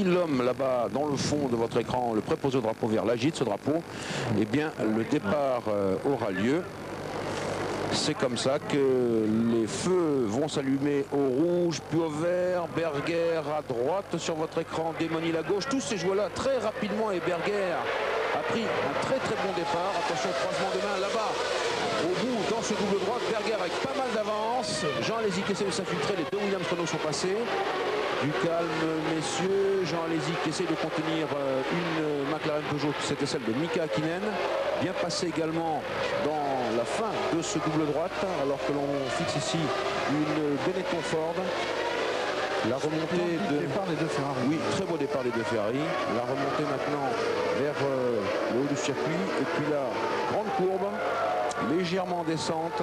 si l'homme là-bas dans le fond de votre écran, le préposé au drapeau vert, l'agite ce drapeau, eh bien le départ aura lieu. C'est comme ça que les feux vont s'allumer au rouge, puis au vert. Berger à droite sur votre écran, Démonil à gauche. Tous ces joueurs-là très rapidement, et Berger a pris un très bon départ. Attention au croisement de main là-bas. Au bout, dans ce double droite, Berger avec pas mal d'avance. Jean Alési qui essaie de s'infiltrer. Les deux Williams Renault sont passés. Du calme, messieurs. Jean Alési qui essaie de contenir une McLaren Peugeot. C'était celle de Mika Hakkinen. Bien passé également dans la fin de ce double droite, alors que l'on fixe ici une Benetton Ford. La remontée de départ des deux Ferrari. Oui, très beau départ des deux Ferrari. La remontée maintenant vers le haut du circuit. Et puis la grande courbe, légèrement en descente.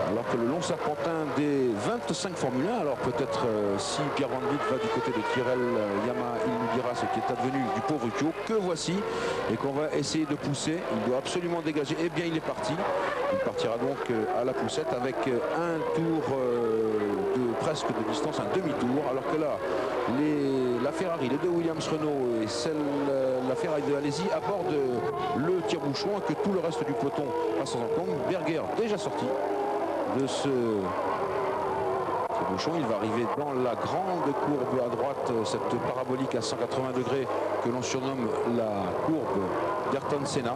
Alors que le long serpentin des 25 Formule 1, alors peut-être si Pierre Van Vliet va du côté de Tyrrell Yamaha, il nous dira ce qui est advenu du pauvre Kyo, que voici, et qu'on va essayer de pousser. Il doit absolument dégager. Eh bien, il est parti. Il partira donc à la poussette avec un tour de presque de distance, un demi-tour, alors que là, la Ferrari, les deux Williams Renault et la Ferrari de Alési abordent le tire-bouchon et que tout le reste du peloton passe en compte. Berger déjà sorti de ce bouchon, il va arriver dans la grande courbe à droite, cette parabolique à 180 degrés que l'on surnomme la courbe d'Ayrton Senna.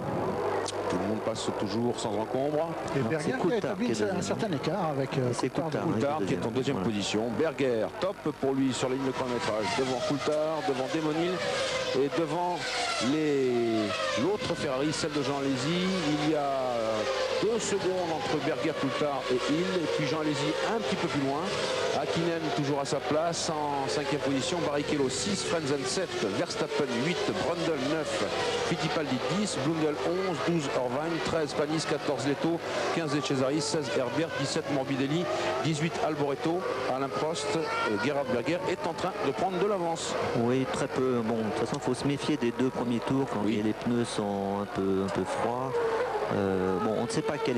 Tout le monde passe toujours sans encombre. Et Berger qui a établi un certain écart avec Coulthard qui est en deuxième position. Berger, top pour lui sur la ligne de chronométrage. Devant Coulthard, devant Démonil et devant l'autre Ferrari, celle de Jean Alési. Il y a 2 secondes entre Berger, Coulthard et Hill. Et puis Jean Alési un petit peu plus loin. Hakkinen toujours à sa place en 5e position. Barrichello 6, Frenzen 7, Verstappen 8, Brundle 9, Fittipaldi 10, Blundell 11, 12 Irvine, 13 Panis, 14 Leto, 15 De Cesaris, 16 Herbert, 17 Morbidelli, 18 Alboreto. Alain Prost, Gerhard Berger est en train de prendre de l'avance. Oui, très peu. Bon, de toute façon, il faut se méfier des 2 premiers tours quand les pneus sont un peu froids. Bon, on ne sait pas quelle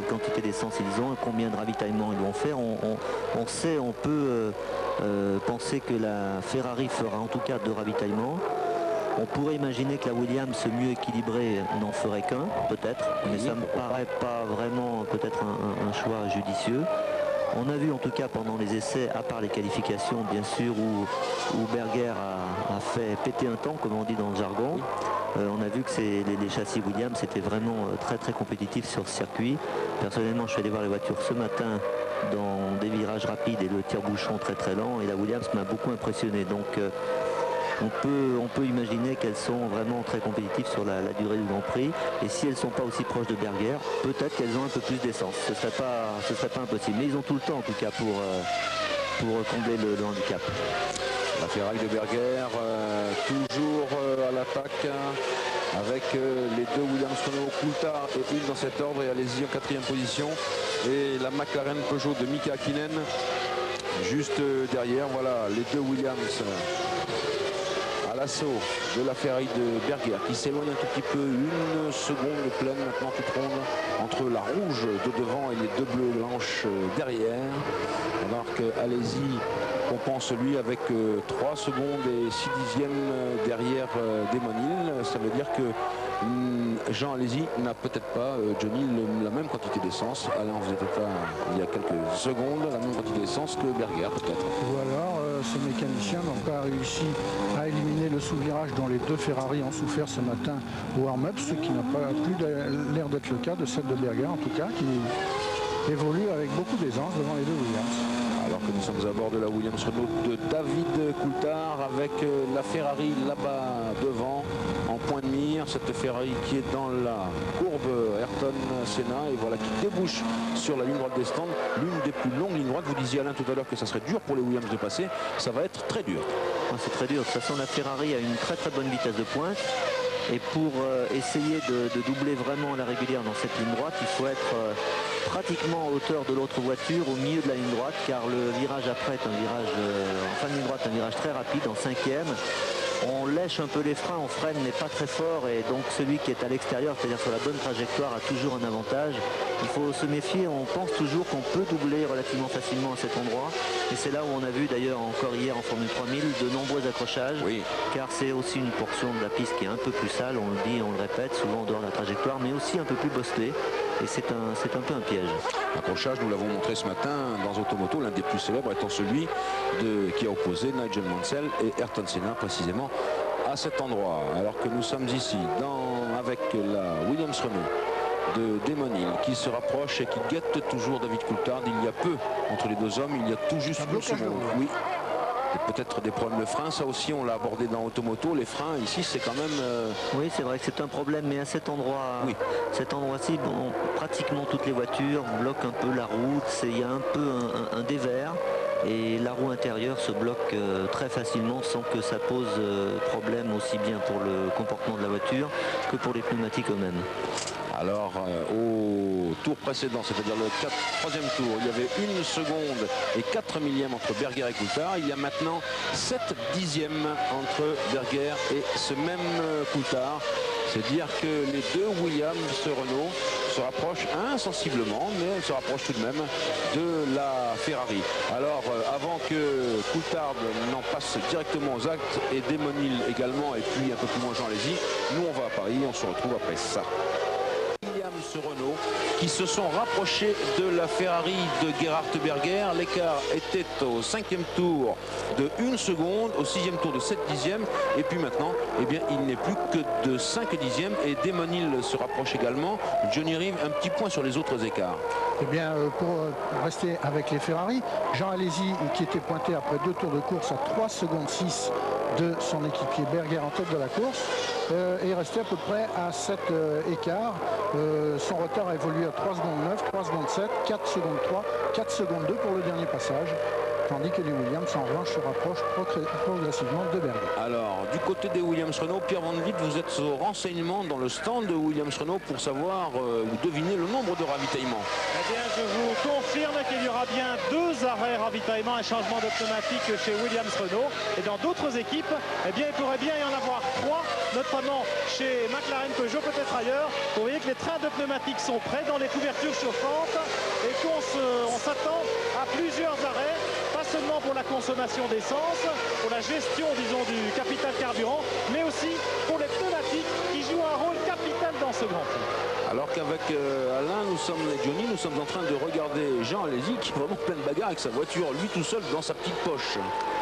quantité d'essence ils ont, combien de ravitaillement ils vont faire. On peut penser que la Ferrari fera en tout cas 2 ravitaillements. On pourrait imaginer que la Williams mieux équilibrée n'en ferait qu'un, peut-être, mais ça ne me paraît pas vraiment peut-être un choix judicieux. On a vu en tout cas pendant les essais, à part les qualifications bien sûr, où Berger a fait péter un temps, comme on dit dans le jargon. On a vu que les châssis Williams étaient vraiment très compétitifs sur ce circuit. Personnellement, je suis allé voir les voitures ce matin dans des virages rapides et le tire-bouchon très lent, et la Williams m'a beaucoup impressionné. Donc on peut imaginer qu'elles sont vraiment très compétitives sur la durée du Grand Prix, et si elles ne sont pas aussi proches de Berger, peut-être qu'elles ont un peu plus d'essence. Ce serait pas impossible, mais ils ont tout le temps en tout cas pour combler le handicap. La Ferrari de Berger, toujours à l'attaque avec les 2 Williams Renault, Coulthard et Hill dans cet ordre, et Alési en 4e position, et la McLaren Peugeot de Mika Hakkinen juste derrière. Voilà les 2 Williams à l'assaut de la Ferrari de Berger qui s'éloigne un tout petit peu, 1 seconde pleine maintenant toute ronde entre la rouge de devant et les 2 bleues blanches derrière, alors que Alési compense lui avec 3 secondes et 6 dixièmes derrière Démonil. Ça veut dire que Jean Alési n'a peut-être pas, Johnny, la même quantité d'essence. Alain, vous n'étiez pas il y a quelques secondes, la même quantité d'essence que Berger peut-être. Ou alors ce mécanicien n'a pas réussi à éliminer le sous-virage dont les 2 Ferrari ont souffert ce matin au warm-up, ce qui n'a pas plus l'air d'être le cas de celle de Berger en tout cas, qui évolue avec beaucoup d'aisance devant les 2 Williams. Alors que nous sommes à bord de la Williams Renault de David Coulthard avec la Ferrari là-bas devant en point de mire, cette Ferrari qui est dans la courbe Ayrton Senna, et voilà qui débouche sur la ligne droite des stands, l'une des plus longues lignes droites. Vous disiez Alain tout à l'heure que ça serait dur pour les Williams de passer, ça va être très dur. C'est très dur, de toute façon la Ferrari a une très bonne vitesse de pointe, et pour essayer de doubler vraiment la régulière dans cette ligne droite, il faut être pratiquement à hauteur de l'autre voiture au milieu de la ligne droite, car le virage après est un virage en fin de ligne droite, un virage très rapide en 5e, on lèche un peu les freins, on freine mais pas très fort, et donc celui qui est à l'extérieur, c'est-à-dire sur la bonne trajectoire, a toujours un avantage. Il faut se méfier, on pense toujours qu'on peut doubler relativement facilement à cet endroit, et c'est là où on a vu d'ailleurs encore hier en Formule 3000 de nombreux accrochages, Oui. car c'est aussi une portion de la piste qui est un peu plus sale, on le dit, on le répète, souvent en dehors de la trajectoire, mais aussi un peu plus bosselée, et c'est un peu un piège. Accrochage, nous l'avons montré ce matin dans Automoto, l'un des plus célèbres étant celui qui a opposé Nigel Mansell et Ayrton Senna précisément à cet endroit. Alors que nous sommes ici avec la Williams Renault de Damon Hill qui se rapproche et qui guette toujours David Coulthard. Il y a peu entre les deux hommes, il y a tout juste une seconde. Oui. Et peut-être des problèmes de frein, ça aussi on l'a abordé dans Automoto. Les freins ici c'est quand même... Oui, c'est vrai que c'est un problème, mais à cet endroit, oui. Cet endroit-ci, bon, pratiquement toutes les voitures bloquent un peu la route, il y a un peu un dévers. Et la roue intérieure se bloque très facilement sans que ça pose problème aussi bien pour le comportement de la voiture que pour les pneumatiques eux-mêmes. Alors au tour précédent, c'est-à-dire le 3e tour, il y avait 1 seconde et 4 millièmes entre Berger et Coulthard. Il y a maintenant 7 dixièmes entre Berger et ce même Coulthard. C'est dire que les deux Williams Renault se rapprochent insensiblement, mais elles se rapprochent tout de même de la Ferrari. Alors avant que Coulthard n'en passe directement aux actes, et Damon Hill également, et puis un peu plus loin Jean Alesi, nous on va à Paris, on se retrouve après ça. Williams Renault qui se sont rapprochés de la Ferrari de Gerhard Berger. L'écart était au 5e tour de 1 seconde, au 6e tour de 7 dixièmes, et puis maintenant eh bien, il n'est plus que de 5 dixièmes, et Damon Hill se rapproche également. Johnny Reeve un petit point sur les autres écarts. Eh bien, pour rester avec les Ferrari, Jean Alesi, qui était pointé après 2 tours de course à 3 secondes 6 de son équipier Berger en tête de la course, est resté à peu près à cet écart. Son retard a évolué à 3 secondes 9, 3 secondes 7, 4 secondes 3, 4 secondes 2 pour le dernier passage. Tandis que les Williams en revanche se rapprochent progressivement de Berger. Alors du côté des Williams Renault, Pierre Van Vliet, vous êtes au renseignement dans le stand de Williams Renault pour savoir ou deviner le nombre de ravitaillements. Eh bien je vous confirme qu'il y aura bien 2 arrêts ravitaillement, un changement de pneumatique chez Williams Renault. Et dans d'autres équipes, eh bien il pourrait bien y en avoir 3, notamment chez McLaren, Peugeot, peut-être ailleurs. Vous voyez que les trains de pneumatiques sont prêts dans les couvertures chauffantes et qu'on s'attend à plusieurs arrêts. Pas seulement pour la consommation d'essence, pour la gestion, disons, du capital carburant, mais aussi pour les pneumatiques qui jouent un rôle capital dans ce Grand Prix. Alors qu'avec Alain, Johnny, nous sommes en train de regarder Jean Alesi qui est vraiment plein de bagarre avec sa voiture, lui tout seul dans sa petite poche.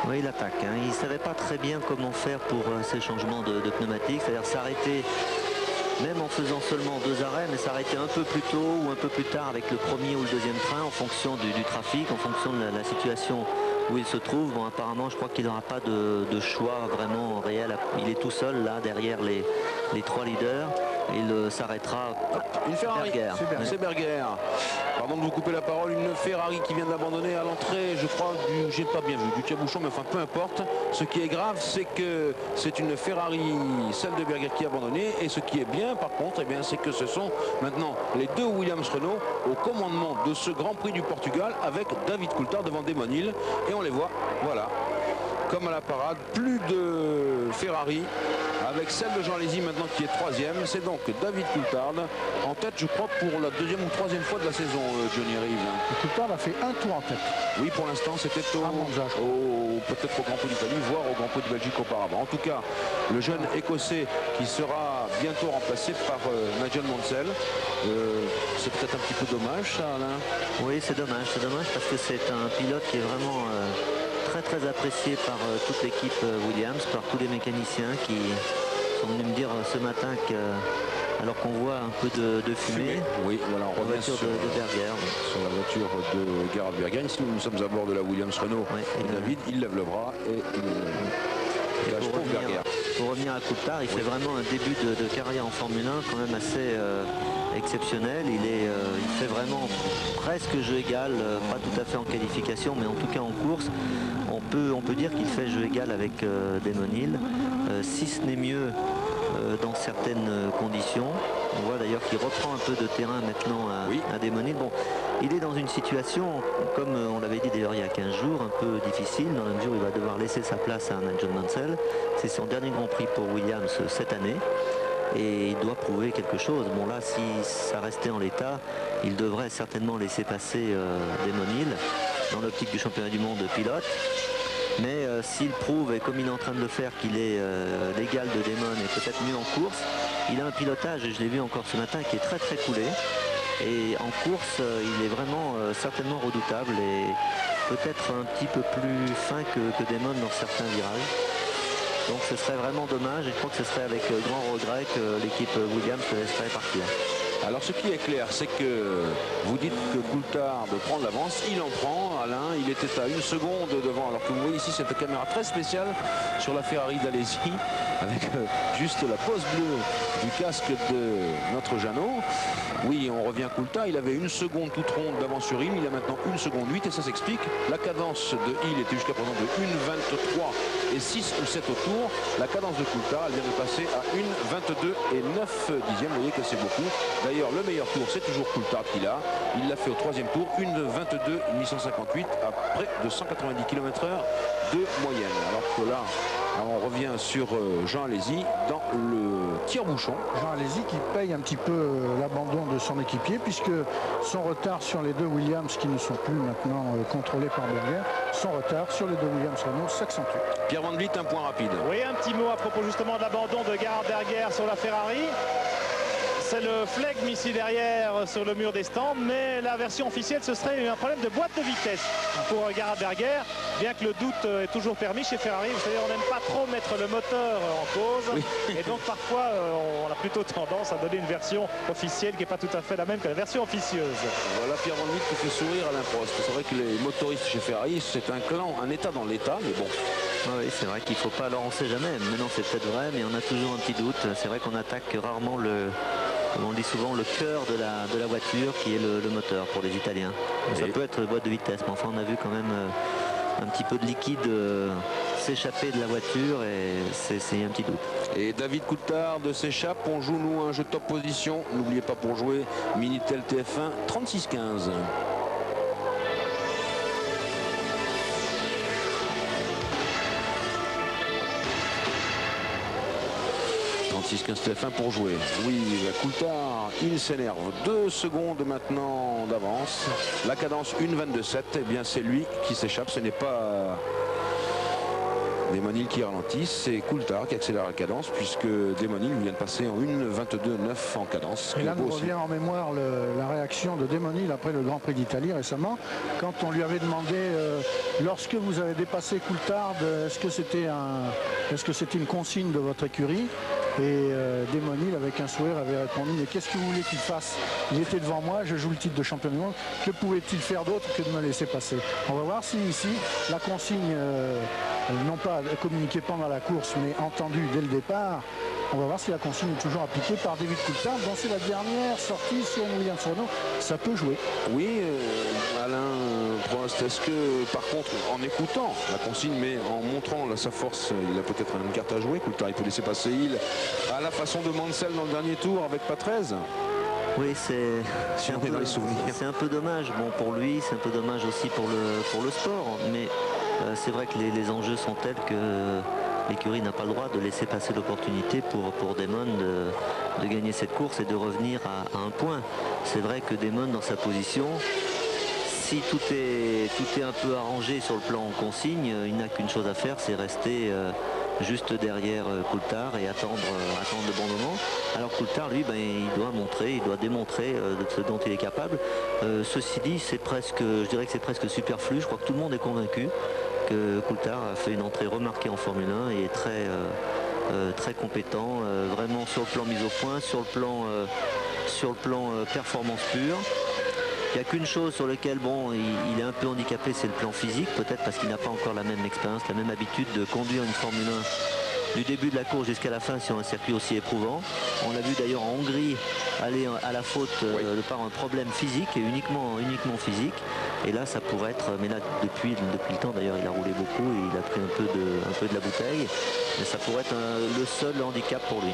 Oui, il attaque. Hein. Il ne savait pas très bien comment faire pour ces changements de pneumatiques, c'est-à-dire s'arrêter. Même en faisant seulement 2 arrêts, mais s'arrêter un peu plus tôt ou un peu plus tard avec le premier ou le deuxième train en fonction du trafic, en fonction de la situation où il se trouve. Bon, apparemment, je crois qu'il n'aura pas de choix vraiment réel. Il est tout seul là derrière les 3 leaders. Il s'arrêtera. Une Ferrari, c'est Berger. Pardon de vous couper la parole, une Ferrari qui vient d'abandonner à l'entrée, je crois, j'ai pas bien vu, du tire-bouchon, mais enfin peu importe. Ce qui est grave, c'est que c'est une Ferrari, celle de Berger, qui a abandonné. Et ce qui est bien, par contre, eh bien, c'est que ce sont maintenant les 2 Williams Renault au commandement de ce Grand Prix du Portugal avec David Coulthard devant Damon Hill. Et on les voit, voilà, comme à la parade, plus de Ferrari. Avec celle de Jean Alesi maintenant qui est 3e. C'est donc David Coulthard en tête, je crois, pour la 2e ou 3e fois de la saison, Johnny Reeve. Coulthard a fait un tour en tête. Oui, pour l'instant, c'était peut-être au Grand Prix d'Italie, voire au Grand Prix de Belgique auparavant. En tout cas, le jeune Écossais qui sera bientôt remplacé par Nigel Mansell. C'est peut-être un petit peu dommage, ça, Alain. Oui, c'est dommage parce que c'est un pilote qui est vraiment... très apprécié par toute l'équipe Williams, par tous les mécaniciens qui sont venus me dire ce matin que, alors qu'on voit un peu de fumée, oui, voilà, on revient sur de Berger. Sur la voiture de Gerhard Berger. Ici, nous sommes à bord de la Williams Renault. Oui, et David, il lève le bras et il lâche pour Berger. Pour revenir à Coulthard, il fait vraiment un début de carrière en Formule 1 quand même assez exceptionnel. Il fait vraiment presque jeu égal, pas tout à fait en qualification, mais en tout cas en course. On peut dire qu'il fait jeu égal avec Damon Hill, si ce n'est mieux dans certaines conditions. On voit d'ailleurs qu'il reprend un peu de terrain maintenant à Demonil. Bon, il est dans une situation, comme on l'avait dit d'ailleurs il y a 15 jours, un peu difficile, dans la mesure où il va devoir laisser sa place à Nigel Mansell. C'est son dernier Grand Prix pour Williams cette année. Et il doit prouver quelque chose. Bon là, si ça restait en l'état, il devrait certainement laisser passer Demonil dans l'optique du championnat du monde de pilote. Mais s'il prouve, et comme il est en train de le faire, qu'il est l'égal de Damon et peut-être mieux en course, il a un pilotage, et je l'ai vu encore ce matin, qui est très très coulé. Et en course, il est vraiment certainement redoutable et peut-être un petit peu plus fin que Damon dans certains virages. Donc ce serait vraiment dommage, et je crois que ce serait avec grand regret que l'équipe Williams se laisserait partir. Alors ce qui est clair, c'est que vous dites que Coulthard prend de l'avance, il en prend. Alain, il était à 1 seconde devant, alors que vous voyez ici cette caméra très spéciale sur la Ferrari d'Alesi, avec juste la pose bleue du casque de notre Jeannot. Oui, on revient à Coulthard, il avait 1 seconde toute ronde d'avance sur Hill, il a maintenant 1 seconde 8 et ça s'explique. La cadence de Hill était jusqu'à présent de 1,23 et 6 ou 7 au tour. La cadence de Coulthard, elle vient de passer à 1,22 et 9 dixièmes, vous voyez que c'est beaucoup. D'ailleurs, le meilleur tour, c'est toujours Coulthard qui l'a. Il l'a fait au 3e tour, 1,22 858 à près de 190 km/h de moyenne. Alors que là, on revient sur Jean Alesi dans le tire-bouchon. Jean Alesi qui paye un petit peu l'abandon de son équipier, puisque son retard sur les deux Williams, qui ne sont plus maintenant contrôlés par Berger, son retard sur les deux Williams Renault s'accentue. Pierre Van Vliet, un point rapide. Oui, un petit mot à propos justement de l'abandon de Gerhard Berger sur la Ferrari. C'est le flegme ici derrière sur le mur des stands, mais la version officielle, ce serait un problème de boîte de vitesse pour Gerhard Berger, bien que le doute est toujours permis chez Ferrari. Vous savez, on n'aime pas trop mettre le moteur en cause, oui. Et donc parfois on a plutôt tendance à donner une version officielle qui n'est pas tout à fait la même que la version officieuse. Voilà Pierre Van Vliet qui fait sourire Alain Prost. C'est vrai que les motoristes chez Ferrari, c'est un clan, un état dans l'état, mais bon. Oui, c'est vrai qu'il ne faut pas, alors on ne sait jamais, maintenant c'est peut-être vrai, mais on a toujours un petit doute. C'est vrai qu'on attaque rarement on dit souvent le cœur de la voiture, qui est le moteur pour les Italiens. Ça peut être boîte de vitesse, mais enfin on a vu quand même un petit peu de liquide s'échapper de la voiture, et c'est un petit doute. Et David Coulthard s'échappe. On joue nous un jeu top position. N'oubliez pas, pour jouer Minitel TF1 3615. 36-15 TF1 pour jouer. Oui, Coulthard, il s'énerve. 2 secondes maintenant d'avance. La cadence 1,22,7. Eh bien, c'est lui qui s'échappe. Ce n'est pas Demonil qui ralentit, c'est Coulthard qui accélère la cadence, puisque Demonil vient de passer en 1,22,9 en cadence. Et là nous revient en mémoire la réaction de Demonil après le Grand Prix d'Italie récemment, quand on lui avait demandé lorsque vous avez dépassé Coulthard, est-ce que c'était une consigne de votre écurie? Et Demonil, avec un sourire, avait répondu: mais qu'est-ce que vous voulez qu'il fasse? Il était devant moi, je joue le titre de champion du monde, que pouvait-il faire d'autre que de me laisser passer? On va voir si ici la consigne, non pas communiquée pendant la course, mais entendue dès le départ, on va voir si la consigne est toujours appliquée par David Coulthard. Bon, c'est la dernière sortie sur Williams Renault, ça peut jouer. Oui, Alain Prost, est-ce que par contre, en écoutant la consigne, mais en montrant là, sa force, il a peut-être une carte à jouer, Coulthard, il peut laisser passer Hill à la façon de Mansell dans le dernier tour avec Patrese? Oui, c'est un peu dommage, bon, pour lui, c'est un peu dommage aussi pour le sport, mais c'est vrai que les enjeux sont tels que l'écurie n'a pas le droit de laisser passer l'opportunité pour Damon de gagner cette course et de revenir à un point. C'est vrai que Damon, dans sa position, si tout est un peu arrangé sur le plan consigne, il n'a qu'une chose à faire, c'est rester juste derrière Coulthard et attendre le bon moment. Alors Coulthard, lui, il doit démontrer de ce dont il est capable. Ceci dit, je dirais que c'est presque superflu. Je crois que tout le monde est convaincu que Coulthard a fait une entrée remarquée en Formule 1 et est très compétent, vraiment sur le plan mise au point, sur le plan performance pure. Il n'y a qu'une chose sur laquelle il est un peu handicapé, c'est le plan physique, peut-être parce qu'il n'a pas encore la même expérience, la même habitude de conduire une Formule 1 du début de la course jusqu'à la fin sur un circuit aussi éprouvant. On l'a vu d'ailleurs en Hongrie aller à la faute de par un problème physique, et uniquement physique. Et là, ça pourrait être, mais là, depuis le temps d'ailleurs, il a roulé beaucoup et il a pris un peu de la bouteille. Mais ça pourrait être le seul handicap pour lui.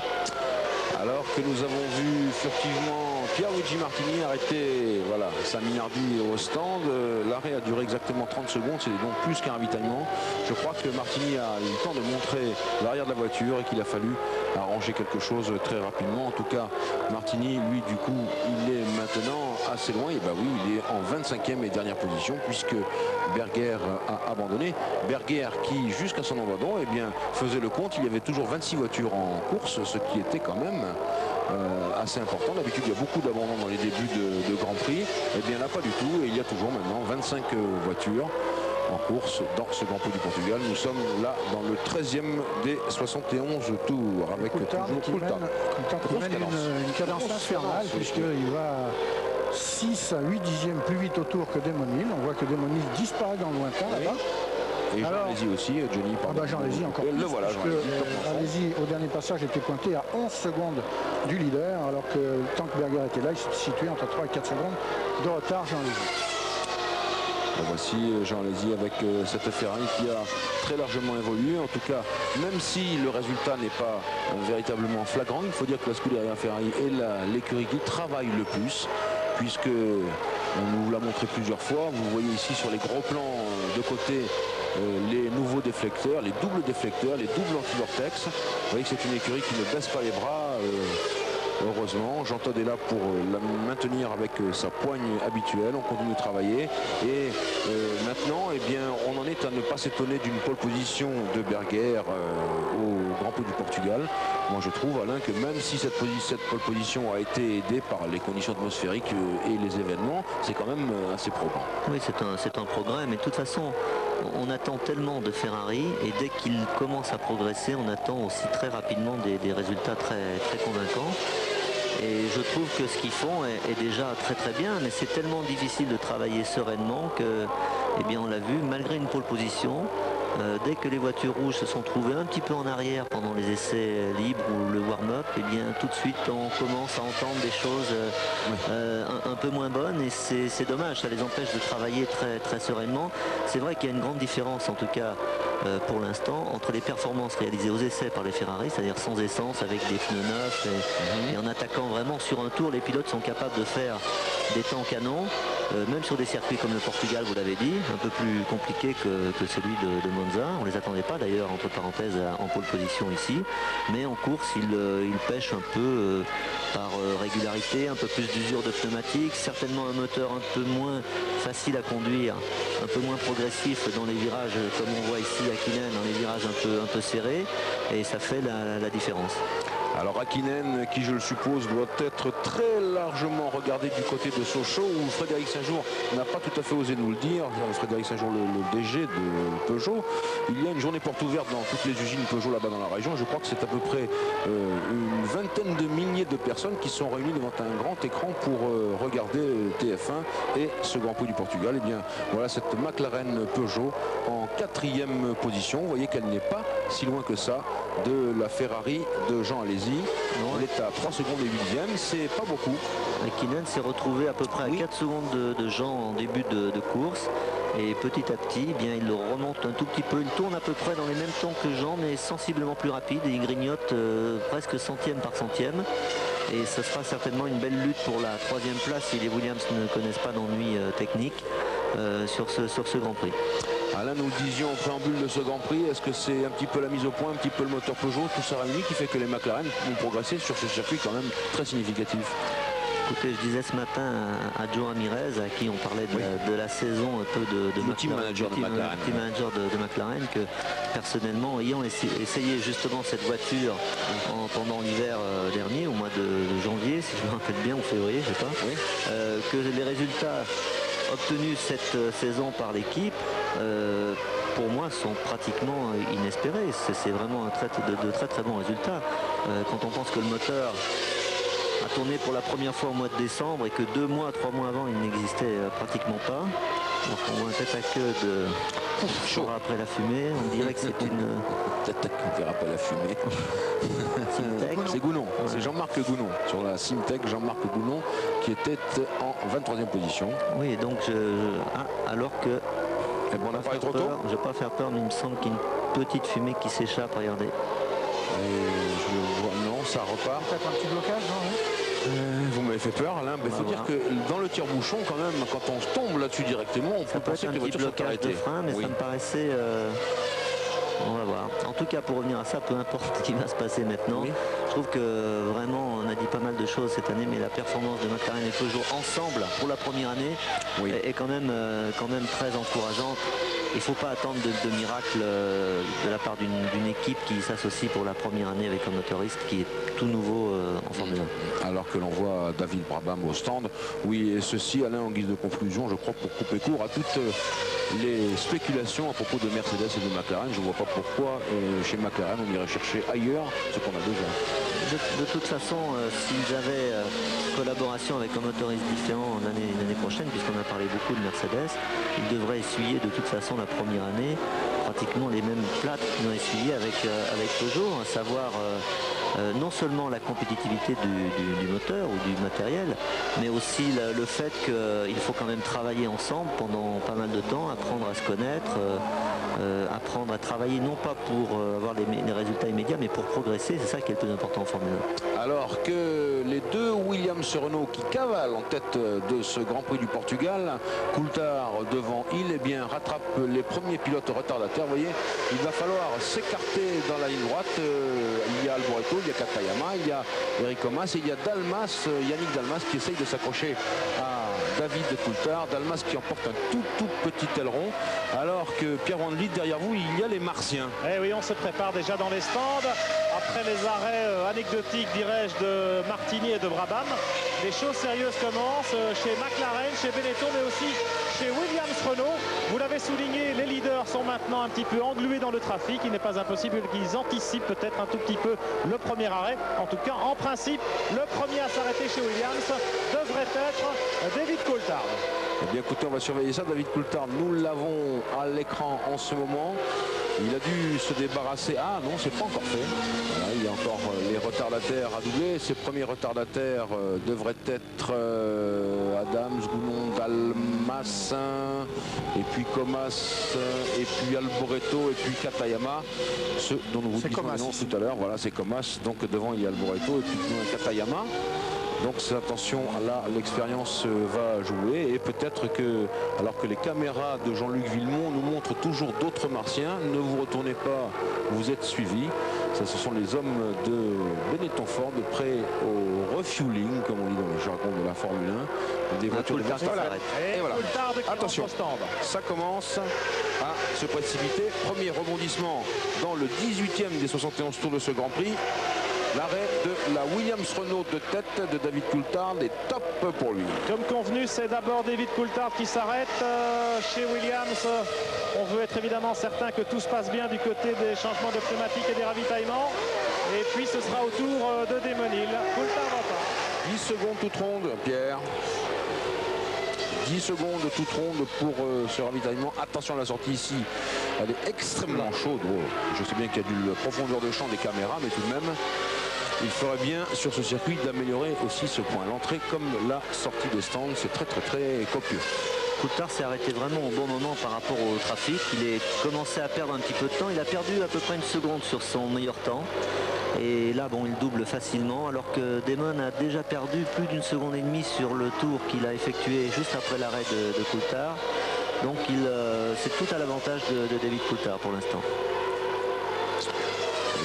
Alors que nous avons vu furtivement Pierluigi Martini arrêter sa Minardi au stand. L'arrêt a duré exactement 30 secondes, c'est donc plus qu'un ravitaillement. Je crois que Martini a eu le temps de montrer l'arrière de la voiture et qu'il a fallu arranger quelque chose très rapidement. En tout cas, Martini, lui, du coup, il est maintenant assez loin. Et bah oui, il est en 25e et dernière position puisque Berger a abandonné. Berger qui, jusqu'à son abandon, faisait le compte. Il y avait toujours 26 voitures en course, ce qui était quand même assez important. D'habitude, il y a beaucoup d'abandons dans les débuts de Grand Prix. Eh bien là, pas du tout. Et il y a toujours maintenant 25 voitures en course dans ce Grand Prix du Portugal. Nous sommes là dans le 13e des 71 tours avec Coulthard qui mène une cadence infernale puisqu'il va 6 à 8 dixièmes plus vite au tour que Demonil. On voit que Demonil disparaît dans le lointain là-bas. Et Jean Alesi aussi, Johnny. Jean Alesi encore plus. Le voilà, Alesi au dernier passage était pointé à 11 secondes du leader, alors que le temps que Berger était là, il se situait entre 3 et 4 secondes de retard, Jean Alesi. Voici Jean Alesi avec cette Ferrari qui a très largement évolué. En tout cas, même si le résultat n'est pas véritablement flagrant, il faut dire que la Scuderia Ferrari est l'écurie qui travaille le plus, puisque on nous l'a montré plusieurs fois. Vous voyez ici sur les gros plans de côté les nouveaux déflecteurs, les doubles déflecteurs, les doubles anti-vortex. Vous voyez que c'est une écurie qui ne baisse pas les bras. Heureusement, Jean Todt est là pour la maintenir avec sa poigne habituelle. On continue de travailler. Et maintenant, on en est à ne pas s'étonner d'une pole position de Berger au Grand Prix du Portugal. Moi, je trouve, Alain, que même si cette pole position a été aidée par les conditions atmosphériques et les événements, c'est quand même assez probant. Oui, c'est un progrès, mais de toute façon, on attend tellement de Ferrari et dès qu'il commence à progresser, on attend aussi très rapidement des résultats très, très convaincants. Et je trouve que ce qu'ils font est déjà très très bien, mais c'est tellement difficile de travailler sereinement que, on l'a vu, malgré une pole position, dès que les voitures rouges se sont trouvées un petit peu en arrière pendant les essais libres ou le warm-up, tout de suite on commence à entendre des choses un peu moins bonnes et c'est dommage, ça les empêche de travailler très, très sereinement. C'est vrai qu'il y a une grande différence en tout cas pour l'instant entre les performances réalisées aux essais par les Ferrari, c'est-à-dire sans essence avec des pneus neufs et en attaquant vraiment sur un tour, les pilotes sont capables de faire des temps canons, même sur des circuits comme le Portugal, vous l'avez dit, un peu plus compliqué que celui de Monza. On ne les attendait pas d'ailleurs, entre parenthèses, en pole position ici, mais en course ils pêchent un peu par régularité, un peu plus d'usure de pneumatique, certainement un moteur un peu moins facile à conduire, un peu moins progressif dans les virages comme on voit ici à Hakkinen, dans les virages un peu serrés, et ça fait la différence. Alors Hakkinen, qui je le suppose doit être très largement regardé du côté de Sochaux, où Frédéric Saint-Jour n'a pas tout à fait osé nous le dire. Frédéric Saint-Jour, le DG de Peugeot. Il y a une journée porte ouverte dans toutes les usines Peugeot là-bas dans la région. Je crois que c'est à peu près une vingtaine de milliers de personnes qui sont réunies devant un grand écran pour regarder TF1 et ce Grand Prix du Portugal. Et bien voilà cette McLaren Peugeot en 4e position. Vous voyez qu'elle n'est pas si loin que ça de la Ferrari de Jean Alesi. On est à 3 secondes et 8e, c'est pas beaucoup. Hakkinen s'est retrouvé à peu près à 4 secondes de Jean en début de course. Et petit à petit, il le remonte un tout petit peu. Il tourne à peu près dans les mêmes temps que Jean, mais sensiblement plus rapide. Et il grignote presque centième par centième. Et ce sera certainement une belle lutte pour la 3e place si les Williams ne connaissent pas d'ennui technique sur ce Grand Prix. Alain, nous le disions en préambule de ce Grand Prix, est-ce que c'est un petit peu la mise au point, un petit peu le moteur Peugeot, tout ça réuni qui fait que les McLaren vont progresser sur ce circuit quand même très significatif? Écoutez, je disais ce matin à Joe Ramirez, à qui on parlait de la saison un peu de le team manager de McLaren, que personnellement, ayant essayé justement cette voiture pendant l'hiver dernier, au mois de janvier, si je me rappelle bien, ou février, je sais pas, que les résultats obtenus cette saison par l'équipe, pour moi, sont pratiquement inespérés. C'est vraiment de très très bons résultats. Quand on pense que le moteur a tourné pour la première fois au mois de décembre et que 3 mois avant il n'existait pratiquement pas. Donc on voit un tête à queue chaud. Après la fumée, on dirait que c'est une... Peut-être qu'on verra pas la fumée. C'est Gounon, c'est Jean-Marc Gounon. Sur la Simtech, Jean-Marc Gounon qui était en 23e position. Oui, donc alors que... Et bon, on n'a pas trop tôt. Je ne vais pas faire peur, mais il me semble qu'il y a une petite fumée qui s'échappe, regardez. Et je vois, non, ça repart. Peut-être un petit blocage, non? Vous m'avez fait peur, Alain. Il faut dire que dans le tire-bouchon, quand même, quand on tombe là-dessus directement, on peut penser que la voiture soit arrêtée. De frein, mais ça me paraissait... On va voir. En tout cas, pour revenir à ça, peu importe ce qui va se passer maintenant, oui. Je trouve que vraiment, on a dit pas mal de choses cette année, mais la performance de McLaren et Peugeot ensemble pour la première année est quand même très encourageante. Il ne faut pas attendre de miracle de la part d'une équipe qui s'associe pour la première année avec un motoriste qui est tout nouveau en Formule 1. Alors que l'on voit David Brabham au stand. Oui, et ceci, Alain, en guise de conclusion, je crois, pour couper court à toutes les spéculations à propos de Mercedes et de McLaren. Je ne vois pas pourquoi chez McLaren on irait chercher ailleurs ce qu'on a déjà. De toute façon, s'ils avaient collaboration avec un motoriste différent l'année prochaine, puisqu'on a parlé beaucoup de Mercedes, ils devraient essuyer de toute façon la première année pratiquement les mêmes plates qu'ils ont essuyé avec Peugeot, à savoir non seulement la compétitivité du moteur ou du matériel, mais aussi le fait qu'il faut quand même travailler ensemble pendant pas mal de temps, apprendre à se connaître, apprendre à travailler non pas pour avoir les résultats immédiats, mais pour progresser. C'est ça qui est le plus important en Formule 1. Alors que les deux Williams Renault qui cavalent en tête de ce Grand Prix du Portugal, Coulthard devant Hill, rattrape les premiers pilotes retardataires. Vous voyez, il va falloir s'écarter dans la ligne droite. Il y a Alboreto, il y a Katayama, il y a Eric Omas et il y a Dalmas, Yannick Dalmas qui essaye de s'accrocher à David Coulthard. Dalmas qui emporte un tout petit aileron, alors que Pierre Van Vliet, derrière vous, il y a les Martiens. Eh oui, on se prépare déjà dans les stands. Après les arrêts anecdotiques, dirais-je, de Martini et de Brabham, les choses sérieuses commencent chez McLaren, chez Benetton, mais aussi chez Williams Renault. Vous l'avez souligné, les leaders sont maintenant un petit peu englués dans le trafic. Il n'est pas impossible qu'ils anticipent peut-être un tout petit peu le premier arrêt. En tout cas, en principe, le premier à s'arrêter chez Williams devrait être David Coulthard. Eh bien écoutez, on va surveiller ça. David Coulthard, nous l'avons à l'écran en ce moment. Il a dû se débarrasser. Ah non, c'est pas encore fait. Voilà, il y a encore les retardataires à doubler. Ces premiers retardataires devraient être Adams, Gounon, Dalmas, et puis Comas, et puis Alboreto, et puis Katayama. Ceux dont nous vous disions tout à l'heure. Voilà, c'est Comas. Donc devant il y a Alboreto et puis Katayama. Donc attention, là l'expérience va jouer et peut-être que, alors que les caméras de Jean-Luc Villemont nous montrent toujours d'autres Martiens, ne vous retournez pas, vous êtes suivis. Ça, ce sont les hommes de Benetton Ford prêts au refueling, comme on dit dans le jargon de la Formule 1, des voitures de Verstappen. Et voilà. Attention, ça commence à se précipiter. Premier rebondissement dans le 18e des 71 tours de ce Grand Prix. L'arrêt de la Williams Renault de tête de David Coulthard est top pour lui. Comme convenu, c'est d'abord David Coulthard qui s'arrête chez Williams. On veut être évidemment certain que tout se passe bien du côté des changements de pneumatique et des ravitaillements. Et puis ce sera au tour de Damon Hill. Coulthard va pas. 10 secondes toute ronde, Pierre. 10 secondes toute ronde pour ce ravitaillement. Attention à la sortie ici. Elle est extrêmement chaude. Oh, je sais bien qu'il y a de profondeur de champ des caméras, mais tout de même, il ferait bien sur ce circuit d'améliorer aussi ce point. L'entrée comme la sortie des stands, c'est très copieux. Coulthard s'est arrêté vraiment au bon moment par rapport au trafic. Il est commencé à perdre un petit peu de temps. Il a perdu à peu près une seconde sur son meilleur temps. Et là, bon, il double facilement, alors que Damon a déjà perdu plus d'une seconde et demie sur le tour qu'il a effectué juste après l'arrêt de Coulthard. Donc c'est tout à l'avantage de David Coulthard pour l'instant.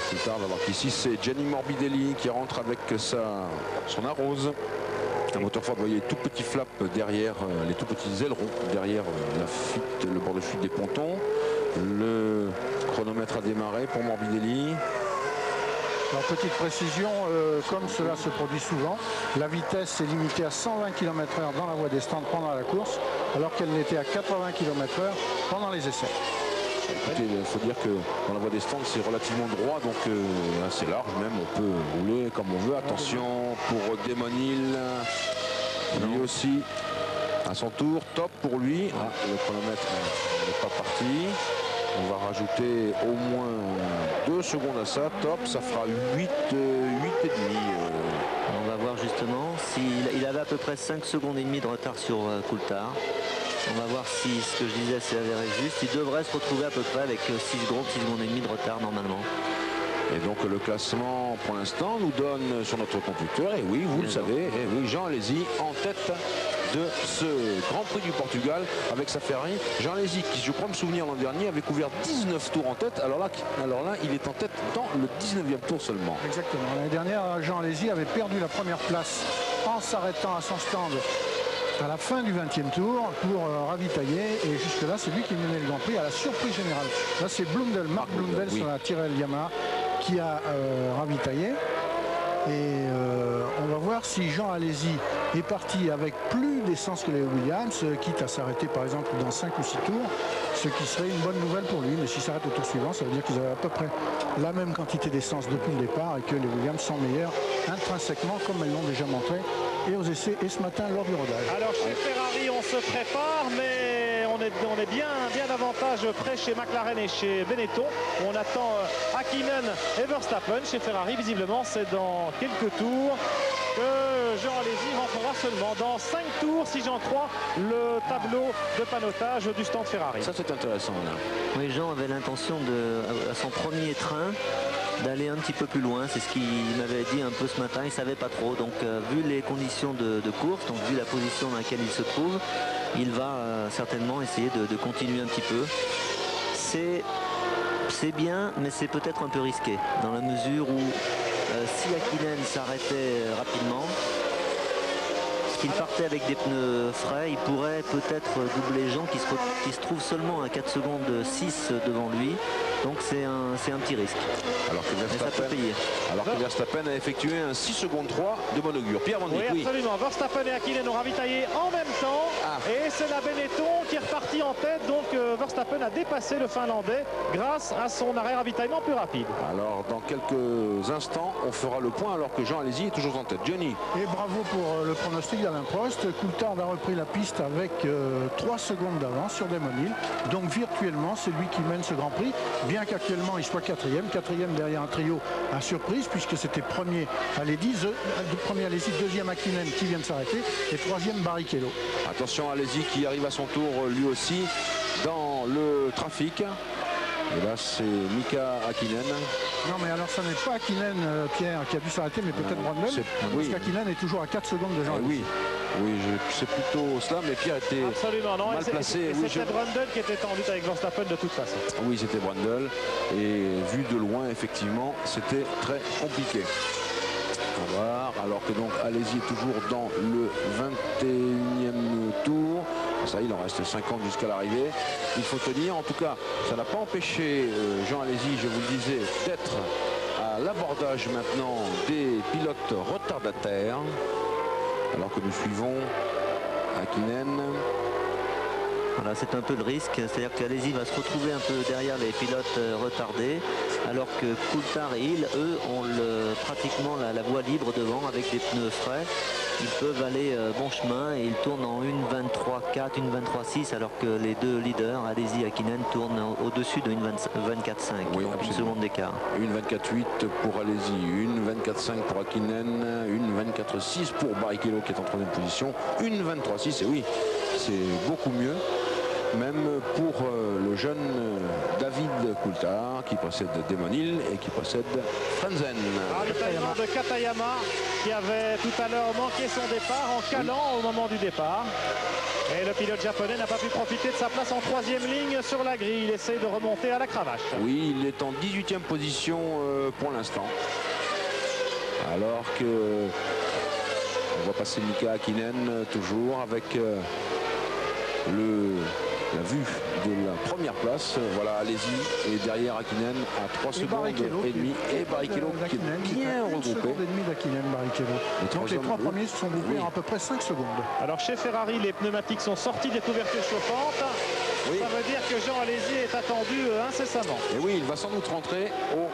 Coulthard, alors qu'ici c'est Gianni Morbidelli qui rentre avec son arrose. Un moteur Ford, vous voyez, tout petit flap derrière, les tout petits ailerons derrière le bord de fuite des pontons. Le chronomètre a démarré pour Morbidelli. Alors, petite précision, comme cela se produit souvent, la vitesse est limitée à 120 km/h dans la voie des stands pendant la course, alors qu'elle n'était à 80 km/h pendant les essais. Écoutez, il faut dire que dans la voie des stands, c'est relativement droit, donc assez large même. On peut rouler comme on veut. Attention pour Damon Hill. Lui aussi À son tour, top pour lui. Ah, le chronomètre n'est pas parti. On va rajouter au moins 2 secondes à ça. Top, ça fera 8 et demi. On va voir justement s'il avait à peu près 5 secondes et demie de retard sur Coulthard. On va voir si ce que je disais c'est avéré juste. Il devrait se retrouver à peu près avec 6 secondes et demie de retard normalement. Et donc le classement pour l'instant nous donne sur notre conducteur, et oui, vous le savez, et oui, Jean Alesi en tête de ce Grand Prix du Portugal avec sa Ferrari. Jean Alesi qui, je crois me souvenir, l'an dernier avait couvert 19 tours en tête. Alors là, il est en tête dans le 19e tour seulement. Exactement. L'année dernière, Jean Alesi avait perdu la première place en s'arrêtant à son stand à la fin du 20e tour pour ravitailler, et jusque là c'est lui qui menait le Grand Prix à la surprise générale. Là c'est Blundell, Marc Blundell, oui, sur la Tyrrell Yamaha qui a ravitaillé, et on va voir si Jean Alesi est parti avec plus d'essence que les Williams, quitte à s'arrêter par exemple dans 5 ou 6 tours, ce qui serait une bonne nouvelle pour lui. Mais s'il s'arrête au tour suivant, ça veut dire qu'ils avaient à peu près la même quantité d'essence depuis le départ, et que les Williams sont meilleurs intrinsèquement, comme elles l'ont déjà montré et aux essais et ce matin lors du rodage. Alors chez Ferrari on se prépare, mais on est bien davantage près chez McLaren et chez Benetton, où on attend Hakkinen et Verstappen. Chez Ferrari visiblement c'est dans quelques tours que Jean Alesi rentrera seulement dans 5 tours si j'en crois le tableau de panotage du stand Ferrari. Ça c'est intéressant là. Oui, Jean avait l'intention à son premier train d'aller un petit peu plus loin, c'est ce qu'il m'avait dit un peu ce matin, il ne savait pas trop, donc vu les conditions de course, donc vu la position dans laquelle il se trouve, il va certainement essayer de continuer un petit peu. C'est bien, mais c'est peut-être un peu risqué, dans la mesure où si Hakkinen s'arrêtait rapidement, s'il partait avec des pneus frais, il pourrait peut-être doubler Jean qui se trouve seulement à 4 secondes 6 devant lui. Donc c'est un petit risque. Alors que Verstappen a effectué un 6 secondes 3 de bon augure. Pierre Van Dijk, oui, absolument. Verstappen et Hakkinen ont ravitaillé en même temps. Et c'est la Benetton qui est repartie en tête. Donc Verstappen a dépassé le Finlandais grâce à son arrêt ravitaillement plus rapide. Alors dans quelques instants, on fera le point alors que Jean Alesi est toujours en tête. Johnny. Et bravo pour le pronostic d'Alain Prost. Coulthard a repris la piste avec 3 secondes d'avance sur Damon Hill. Donc virtuellement, c'est lui qui mène ce Grand Prix. Bien qu'actuellement il soit quatrième derrière un trio à surprise, puisque c'était premier Alesi, deuxième Hakkinen qui vient de s'arrêter, et troisième Barrichello. Attention Alesi qui arrive à son tour lui aussi dans le trafic. Et là c'est Mika Hakkinen. Non mais alors ça n'est pas Hakkinen, Pierre, qui a dû s'arrêter, mais peut-être Brundle, parce qu'Hakkinen est toujours à 4 secondes de Jean Alesi. Oui, c'est plutôt cela, mais Pierre était mal placé. C'était Brundle qui était en lutte avec Verstappen de toute façon. Oui, c'était Brundle, et vu de loin, effectivement, c'était très compliqué. On va voir, alors que donc Alesi est toujours dans le 21e tour. Ça, il en reste 50 jusqu'à l'arrivée. Il faut tenir. En tout cas, ça n'a pas empêché Jean Alesi, je vous le disais, d'être à l'abordage maintenant des pilotes retardataires. Alors que nous suivons Hakkinen. Voilà, c'est un peu le risque, c'est-à-dire qu'Alesi va se retrouver un peu derrière les pilotes retardés, alors que Coulthard et Hill, eux, ont pratiquement la voie libre devant avec des pneus frais. Ils peuvent aller bon chemin et ils tournent en 1.23.4, 1.23.6, alors que les deux leaders, Alesi et Hakkinen, tournent au-dessus de 1.24.5, oui, donc absolument. une seconde d'écart. 1.24.8 pour Alesi, 1.24.5 pour Hakkinen, 1.24.6 pour Barrichello qui est en troisième position, 1.23.6, et oui, c'est beaucoup mieux. Même pour le jeune David Coulthard qui possède Damon Hill et qui possède Frentzen. Le Thaïlandais de Katayama qui avait tout à l'heure manqué son départ en calant au moment du départ. Et le pilote japonais n'a pas pu profiter de sa place en troisième ligne sur la grille. Il essaie de remonter à la cravache. Oui, il est en 18e position pour l'instant. Alors que on va passer Mika Hakkinen toujours avec la vue de la première place. Voilà Alesi et derrière Hakkinen à 3 secondes et demie, et Barrichello qui est bien regroupé. Donc les trois premiers se sont groupés en à peu près 5 secondes. Alors chez Ferrari, les pneumatiques sont sortis des couvertures chauffantes. Oui. Ça veut dire que Jean Alesi est attendu incessamment. Et oui, il va sans doute rentrer au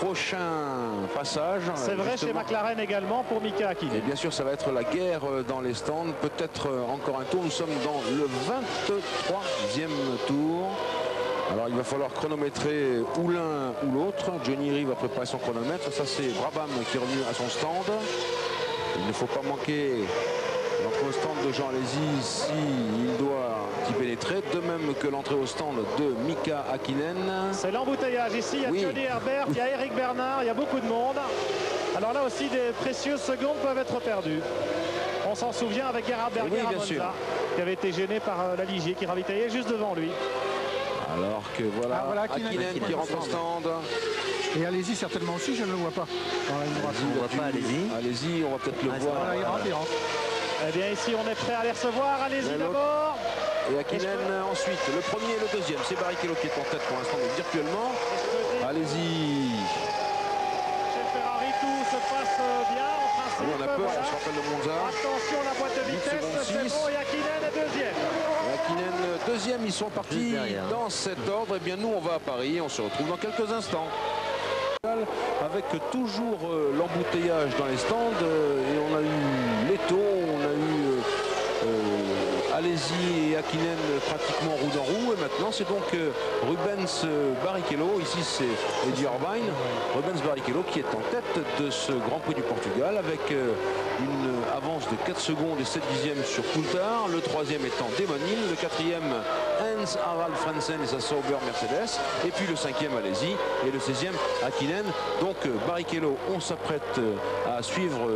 prochain passage. C'est vrai justement. chez McLaren également pour Mika Et Hakkinen. bien sûr, ça va être la guerre dans les stands. Peut-être encore un tour. Nous sommes dans le 23e tour. Alors il va falloir chronométrer ou l'un ou l'autre. Johnny Rie va préparer son chronomètre. Ça c'est Brabham qui est revenu à son stand. Il ne faut pas manquer l'entrée au stand de Jean Alesi s'il doit y pénétrer. De même que l'entrée au stand de Mika Hakkinen. C'est l'embouteillage ici. Il y a Oui. Johnny Herbert, il y a Eric Bernard, il y a beaucoup de monde. Alors là aussi, des précieuses secondes peuvent être perdues. On s'en souvient avec Gerhard Berger Oui, à bien Monza, sûr. qui avait été gêné par la Ligier qui ravitaillait juste devant lui. Alors que voilà, Ah, voilà Hakkinen Hakkinen qui rentre au stand. Et allez-y certainement aussi, je ne le vois pas. Dans la ligne droite. On ne voit pas, allez-y. Allez-y, on va peut-être le Ah, voir. Voilà, il rentre, il rentre. Eh bien ici, on est prêt à les recevoir. Allez-y Et l'autre. d'abord. Et Hakkinen ensuite, le premier et le deuxième. C'est Barrichello qui est en tête pour l'instant, mais virtuellement. Allez-y. Chez Ferrari, tout se passe bien en principe. Oui, on a peur, Voilà. on se rappelle de Monza. Attention, la boîte de 8 vitesse, secondes c'est 6. bon. Et Hakkinen est deuxième. Hakkinen deuxième, ils sont partis Juste derrière. dans cet ordre. Et bien nous, on va à Paris. On se retrouve dans quelques instants. Avec toujours l'embouteillage dans les stands. Et on a eu Leto, on a eu Alesi et Hakkinen pratiquement roue dans roue. Et maintenant, c'est donc Rubens Barrichello. Ici, c'est Eddie Irvine. Rubens Barrichello qui est en tête de ce Grand Prix du Portugal avec une avance de 4 secondes et 7 dixièmes sur Coulthard. Le troisième étant Damon Hill. Le quatrième, Hans Harald Frentzen et sa Sauber Mercedes. Et puis le cinquième, Alesi. Et le 16e, Hakkinen. Donc Barrichello, on s'apprête à suivre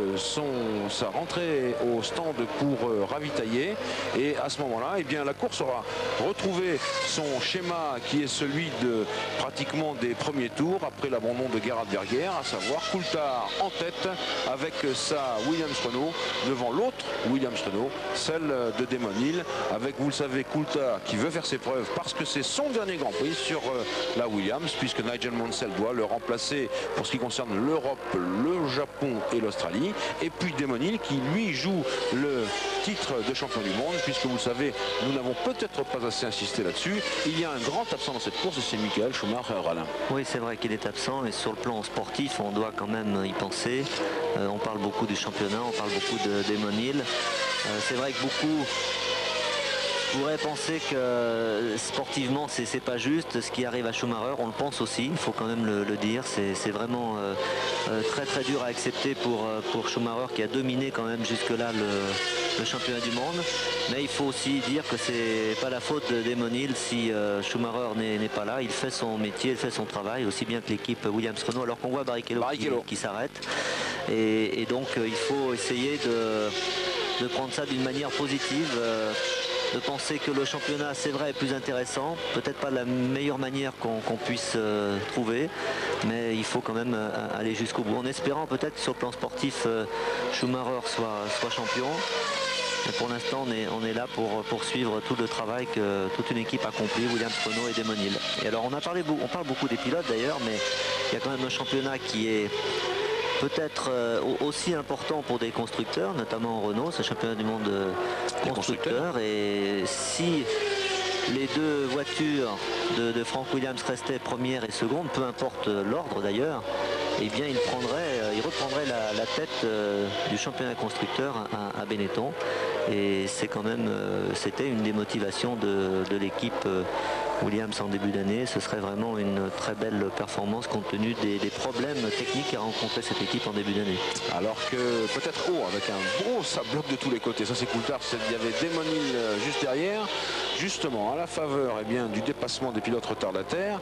sa rentrée au stand pour ravitailler. Et à ce moment-là, eh bien, la course aura retrouvé son schéma qui est celui de pratiquement des premiers tours après l'abandon de Gerhard Berger, à savoir Coulthard en tête avec sa Williams Renault devant l'autre Williams Renault, celle de Damon Hill, avec, vous le savez, Coulthard qui veut faire ses preuves parce que c'est son dernier Grand Prix sur la Williams, puisque Nigel Mansell doit le remplacer pour ce qui concerne l'Europe, le Japon et l'Australie. Et puis Damon Hill qui lui joue le titre de champion du monde, puisque vous le savez, nous n'avons peut-être pas assez insisté là-dessus. Il y a un grand absent dans cette course et c'est Michael Schumacher, Alain. Oui, c'est vrai qu'il est absent et sur le plan sportif, on doit quand même y penser. On parle beaucoup du championnat, on parle beaucoup de Damon Hill. C'est vrai que beaucoup pourraient penser que sportivement c'est pas juste ce qui arrive à Schumacher, on le pense aussi, il faut quand même le dire. C'est vraiment très très dur à accepter pour Schumacher qui a dominé quand même jusque là le championnat du monde, mais il faut aussi dire que c'est pas la faute de Damon Hill si Schumacher n'est pas là. Il fait son métier, il fait son travail aussi bien que l'équipe Williams Renault, alors qu'on voit Barrichello qui s'arrête, et donc il faut essayer de prendre ça d'une manière positive, de penser que le championnat, c'est vrai, est plus intéressant, peut-être pas la meilleure manière qu'on puisse trouver, mais il faut quand même aller jusqu'au bout, en espérant peut-être que sur le plan sportif Schumacher soit champion. Mais pour l'instant, on est là pour poursuivre tout le travail que toute une équipe accomplit, Williams Renault et Damon Hill. Et alors on parle beaucoup des pilotes d'ailleurs, mais il y a quand même un championnat qui est peut-être aussi important pour des constructeurs, notamment Renault, c'est le championnat du monde constructeur. Et si les deux voitures de Frank Williams restaient première et seconde, peu importe l'ordre d'ailleurs, eh bien il reprendrait la tête du championnat constructeur à Benetton. Et c'est quand même, c'était une des motivations de l'équipe Williams en début d'année. Ce serait vraiment une très belle performance compte tenu des problèmes techniques qu'a rencontré cette équipe en début d'année. Alors que peut-être avec un gros, ça bloque de tous les côtés. Ça c'est Coulthard, il y avait Damon Hill juste derrière. Justement, à la faveur du dépassement des pilotes retardataires,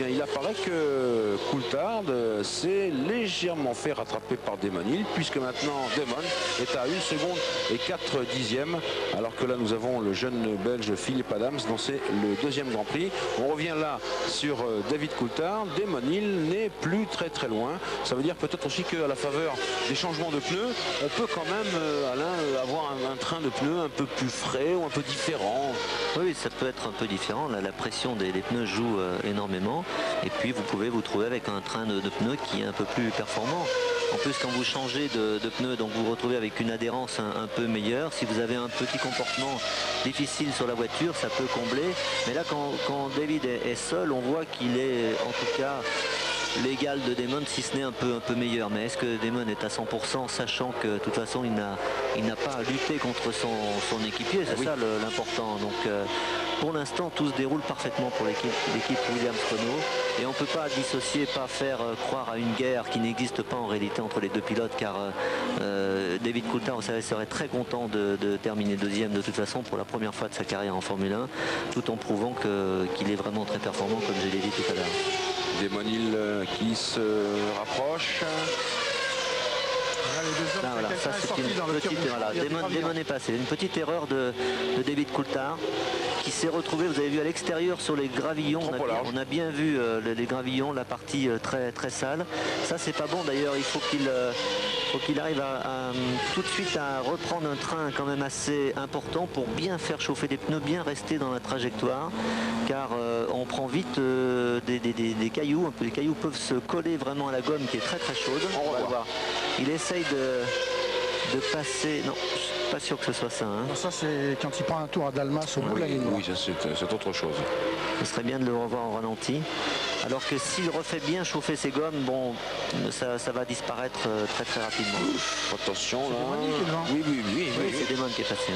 il apparaît que Coulthard s'est légèrement fait rattraper par Damon Hill, puisque maintenant Damon est à 1 seconde et 4 dixièmes, alors que là nous avons le jeune belge Philippe Adams dont c'est le deuxième Grand Prix. On revient là sur David Coulthard. Damon Hill n'est plus très très loin. Ça veut dire peut-être aussi qu'à la faveur des changements de pneus, on peut quand même, Alain, avoir un train de pneus un peu plus frais ou un peu différent. Oui, ça peut être un peu différent. Là, la pression des pneus joue énormément. Et puis vous pouvez vous trouver avec un train de pneus qui est un peu plus performant. En plus, quand vous changez de pneus, donc vous vous retrouvez avec une adhérence un peu meilleure. Si vous avez un petit comportement difficile sur la voiture, ça peut combler. Mais là, quand David est seul, on voit qu'il est en tout cas l'égal de Damon, si ce n'est un peu meilleur. Mais est-ce que Damon est à 100%, sachant que de toute façon il n'a pas à lutter contre son équipier, c'est ça l'important. Donc pour l'instant tout se déroule parfaitement pour l'équipe Williams-Renault, et on ne peut pas dissocier, pas faire croire à une guerre qui n'existe pas en réalité entre les deux pilotes, car David Coulthard, vous savez, serait très content de terminer deuxième de toute façon pour la première fois de sa carrière en Formule 1, tout en prouvant qu'il est vraiment très performant, comme je l'ai dit tout à l'heure. Damon Hill qui se rapproche. Voilà, ça c'est une petite, voilà, Damon est passé. Une petite erreur de David Coulthard qui s'est retrouvé, vous avez vu, à l'extérieur sur les gravillons. On a bien vu les gravillons, la partie très très sale. Ça c'est pas bon d'ailleurs, il faut qu'il arrive à tout de suite à reprendre un train quand même assez important pour bien faire chauffer les pneus, bien rester dans la trajectoire, car on prend vite des cailloux. Les cailloux peuvent se coller vraiment à la gomme qui est très très chaude. On va voir. Il essaye de passer. Non, je suis pas sûr que ce soit ça. Hein. Ça c'est quand il prend un tour à Dalmas au bout de la ligne. Oui, c'est autre chose. Ce serait bien de le revoir en ralenti. Alors que s'il refait bien chauffer ses gommes, bon, ça va disparaître très très rapidement. Attention là. Oui, c'est Damon qui est passé.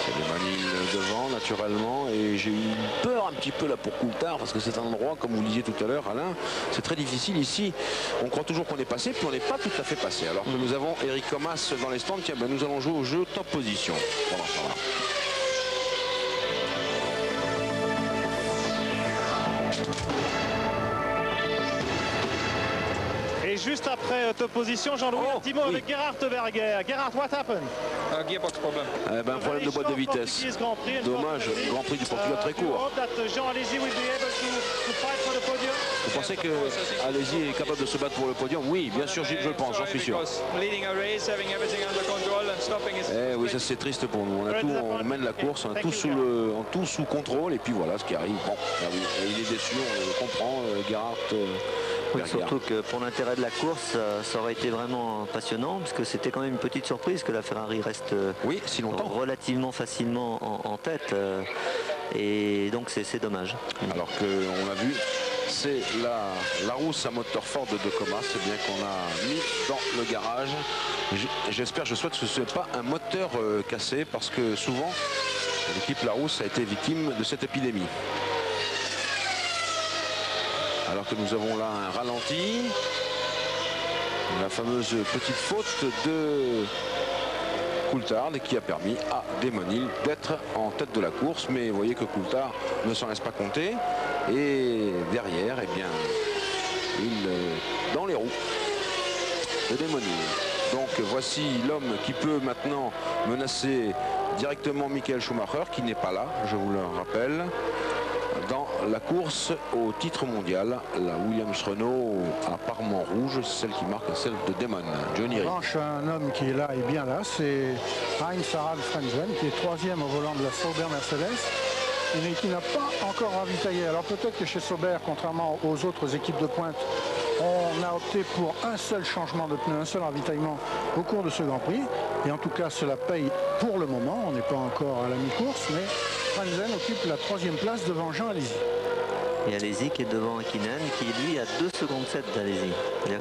C'est Damon Hill devant naturellement, et j'ai eu peur un petit peu là pour Coulthard, parce que c'est un endroit, comme vous le disiez tout à l'heure Alain, c'est très difficile ici. On croit toujours qu'on est passé, puis on n'est pas tout à fait passé. Alors que nous avons Eric Comas dans les stands. Tiens, ben, nous allons jouer au jeu top position. Voilà. Et juste après top position, Jean-Louis, un petit mot avec Gerhard Berger. Gerhard, what happened? Gearbox problem. Un problème de boîte de vitesse. Dommage, Grand Prix du Portugal très court. Vous pensez que Alesi est capable de se battre pour le podium? Oui, bien sûr, Gilles, je le pense, j'en suis sûr. Oui, ça c'est triste pour nous. On mène la course, on a tout sous contrôle, et puis voilà ce qui arrive. Bon, il est déçu, on le comprend, Gerhard. Oui, surtout que pour l'intérêt de la course, ça aurait été vraiment passionnant, parce que c'était quand même une petite surprise que la Ferrari reste si longtemps, relativement facilement en tête, et donc c'est dommage. Alors qu'on a vu, c'est la rousse à moteur fort de Comas, c'est bien qu'on a mis dans le garage. J'espère, je souhaite que ce ne soit pas un moteur cassé, parce que souvent l'équipe Larousse a été victime de cette épidémie. Alors que nous avons là un ralenti, la fameuse petite faute de Coulthard qui a permis à Damon Hill d'être en tête de la course. Mais vous voyez que Coulthard ne s'en laisse pas compter, et derrière, eh bien, il dans les roues de Damon Hill. Donc voici l'homme qui peut maintenant menacer directement Michael Schumacher, qui n'est pas là, je vous le rappelle, dans la course au titre mondial. La Williams-Renault à parement rouge, celle qui marque celle de Damon. Johnny Rie. Un homme qui est là et bien là, c'est Heinz Harald Frentzen, qui est troisième au volant de la Sauber Mercedes, mais qui n'a pas encore ravitaillé. Alors peut-être que chez Sauber, contrairement aux autres équipes de pointe, on a opté pour un seul changement de pneu, un seul ravitaillement au cours de ce Grand Prix. Et en tout cas, cela paye pour le moment. On n'est pas encore à la mi-course, mais Frentzen occupe la troisième place devant Jean Alesi. Et Alesi qui est devant Hakkinen, qui lui a 2 secondes 7 d'Alesi. Il y a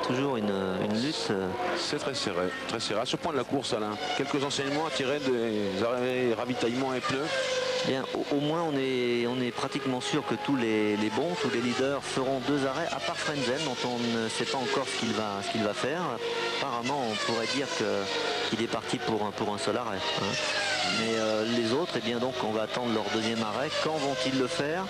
toujours une lutte. C'est très serré, très serré. À ce point de la course, Alain, quelques enseignements à tirer des arrêts, ravitaillements et pneus. Bien, au moins on est pratiquement sûr que tous les leaders feront 2 arrêts, à part Frentzen, dont on ne sait pas encore ce qu'il va faire. Apparemment, on pourrait dire qu'il est parti pour un seul arrêt. Hein. Mais les autres, eh bien, donc, on va attendre leur deuxième arrêt. Quand vont-ils le faire?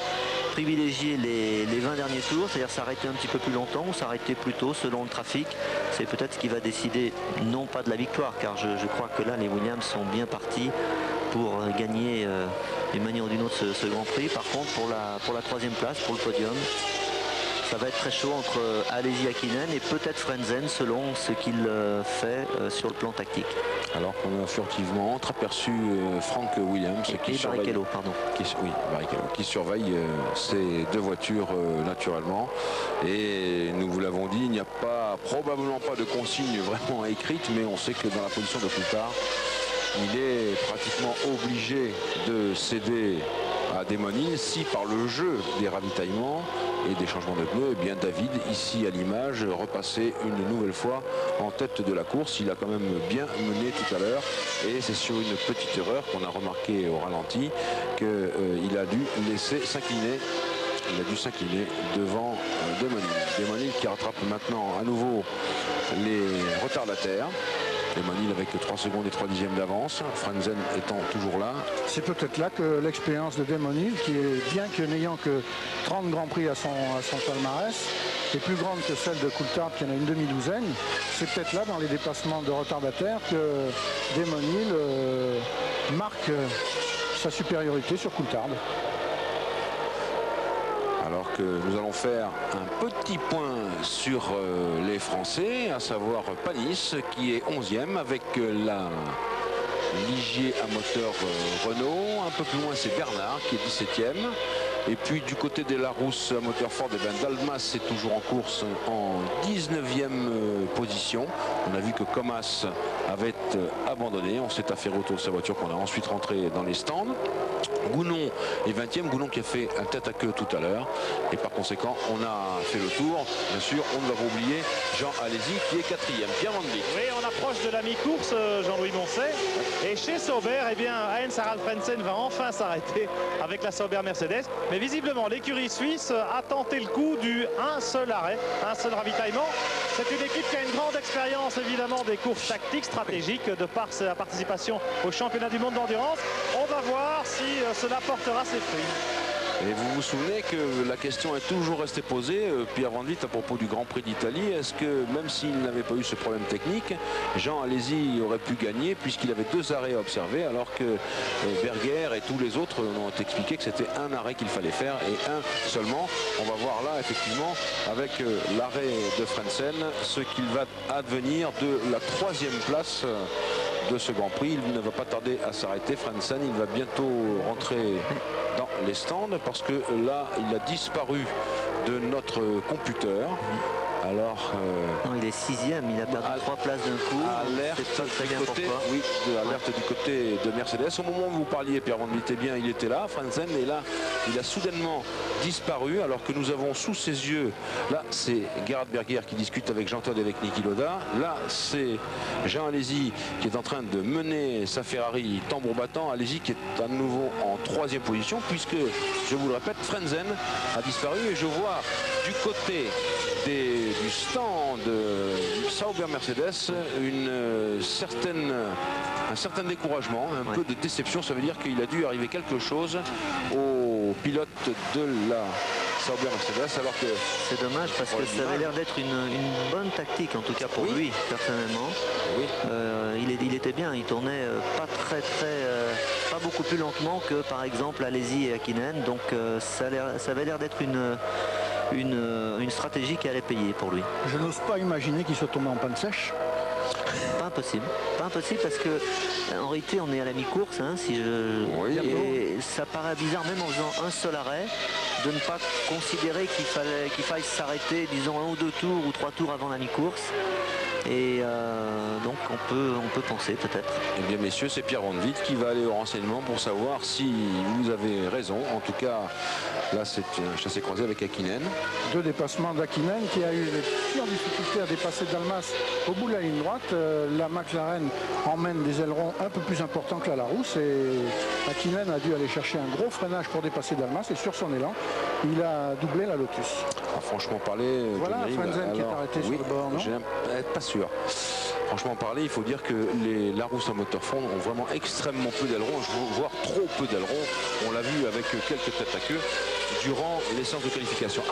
Privilégier les 20 derniers tours, c'est-à-dire s'arrêter un petit peu plus longtemps ou s'arrêter plus tôt selon le trafic. C'est peut-être ce qui va décider, non pas de la victoire, car je crois que là, les Williams sont bien partis pour gagner d'une manière ou d'une autre ce Grand Prix. Par contre, pour la troisième place, pour le podium, ça va être très chaud entre Alesi, Hakkinen et peut-être Frentzen, selon ce qu'il fait sur le plan tactique. Alors qu'on a furtivement entreaperçu Frank Williams et Barrichello, pardon. Qui surveille ces 2 voitures naturellement. Et nous vous l'avons dit, il n'y a probablement pas de consigne vraiment écrite, mais on sait que dans la position de Coulthard, il est pratiquement obligé de céder à Damon Hill si par le jeu des ravitaillements et des changements de pneus, et bien David, ici à l'image, repassait une nouvelle fois en tête de la course. Il a quand même bien mené tout à l'heure, et c'est sur une petite erreur qu'on a remarqué au ralenti qu'il a dû laisser s'incliner. Il a dû s'incliner devant Demonil. Demonil qui rattrape maintenant à nouveau les retardataires. Demonil avec 3 secondes et 3 dixièmes d'avance. Frentzen étant toujours là. C'est peut-être là que l'expérience de Demonil, qui est bien que n'ayant que 30 Grands Prix à son palmarès, est plus grande que celle de Coulthard qui en a une demi-douzaine. C'est peut-être là, dans les dépassements de retardataires, que Demonil marque sa supériorité sur Coulthard. Alors que nous allons faire un petit point sur les Français, à savoir Panis qui est 11e avec la Ligier à moteur Renault. Un peu plus loin c'est Bernard qui est 17e. Et puis du côté des Larousse à moteur Ford, Dalmas est toujours en course en 19e position. On a vu que Comas avait abandonné. On s'est affairé autour de sa voiture qu'on a ensuite rentré dans les stands. Gounon est 20e. Gounon qui a fait un tête à queue tout à l'heure. Et par conséquent, on a fait le tour. Bien sûr, on ne va pas oublier Jean Alesi qui est 4e. Pierre Van Vliet. Oui, on approche de la mi-course, Jean-Louis Moncet. Et chez Sauber, eh bien, Heinz-Harald Frentzen va enfin s'arrêter avec la Sauber Mercedes. Mais visiblement, l'écurie suisse a tenté le coup du un seul arrêt, un seul ravitaillement. C'est une équipe qui a une grande expérience, évidemment, des courses tactiques, stratégiques, de par sa participation au championnat du monde d'endurance. On va voir si cela portera ses fruits. Et vous vous souvenez que la question est toujours restée posée, Pierre Van Vliet, à propos du Grand Prix d'Italie. Est-ce que même s'il n'avait pas eu ce problème technique, Jean Alesi aurait pu gagner puisqu'il avait 2 arrêts à observer, alors que Berger et tous les autres ont expliqué que c'était un arrêt qu'il fallait faire et un seulement. On va voir là effectivement avec l'arrêt de Frentzen ce qu'il va advenir de la 3e place de ce Grand Prix. Il ne va pas tarder à s'arrêter. Frentzen, il va bientôt rentrer dans les stands parce que là il a disparu de notre computer. Alors non, il est 6e, il a perdu 3 places d'un coup. Alerte du côté, oui, alerte du côté de Mercedes. Au moment où vous parliez, Pierre Van Vliet, bien, il était là, Frentzen, et là, il a soudainement disparu, alors que nous avons sous ses yeux, là, c'est Gerhard Berger qui discute avec Jean Todt et avec Niki Lauda. Là, c'est Jean Alesi qui est en train de mener sa Ferrari tambour battant. Alesi qui est à nouveau en 3e position, puisque, je vous le répète, Frentzen a disparu, et je vois du côté du stand Sauber Mercedes un certain découragement, un peu de déception. Ça veut dire qu'il a dû arriver quelque chose au pilote de la Sauber Mercedes, alors que c'est dommage parce que ça avait l'air d'être une bonne tactique, en tout cas pour lui personnellement. Oui. Il était bien, il tournait pas beaucoup plus lentement que par exemple Alesi et Hakkinen, donc ça avait l'air d'être une stratégie qui allait payer pour lui. Je n'ose pas imaginer qu'il soit tombé en panne sèche. Pas impossible parce que en réalité on est à la mi-course, hein, et ça paraît bizarre même en faisant un seul arrêt de ne pas considérer qu'il faille s'arrêter, disons 1 ou 2 tours ou 3 tours avant la mi-course. Et donc on peut penser peut-être. Eh bien messieurs, c'est Pierre Van Vliet qui va aller au renseignement pour savoir si vous avez raison. En tout cas, là c'est un chassé-croisé avec Hakkinen. 2 dépassements d'Hakkinen qui a eu les pires difficultés à dépasser Dalmas au bout de la ligne droite. La McLaren emmène des ailerons un peu plus importants que la Larousse et Hakkinen a dû aller chercher un gros freinage pour dépasser Dalmas, et sur son élan, il a doublé la Lotus. Franchement parler, voilà Frentzen qui est arrêté sur le bord, non ? Pas sûr. Franchement parler, il faut dire que les Larousse à moteur Ford ont vraiment extrêmement peu d'ailerons, voire trop peu d'ailerons. On l'a vu avec quelques têtes à queue durant les séances de qualification.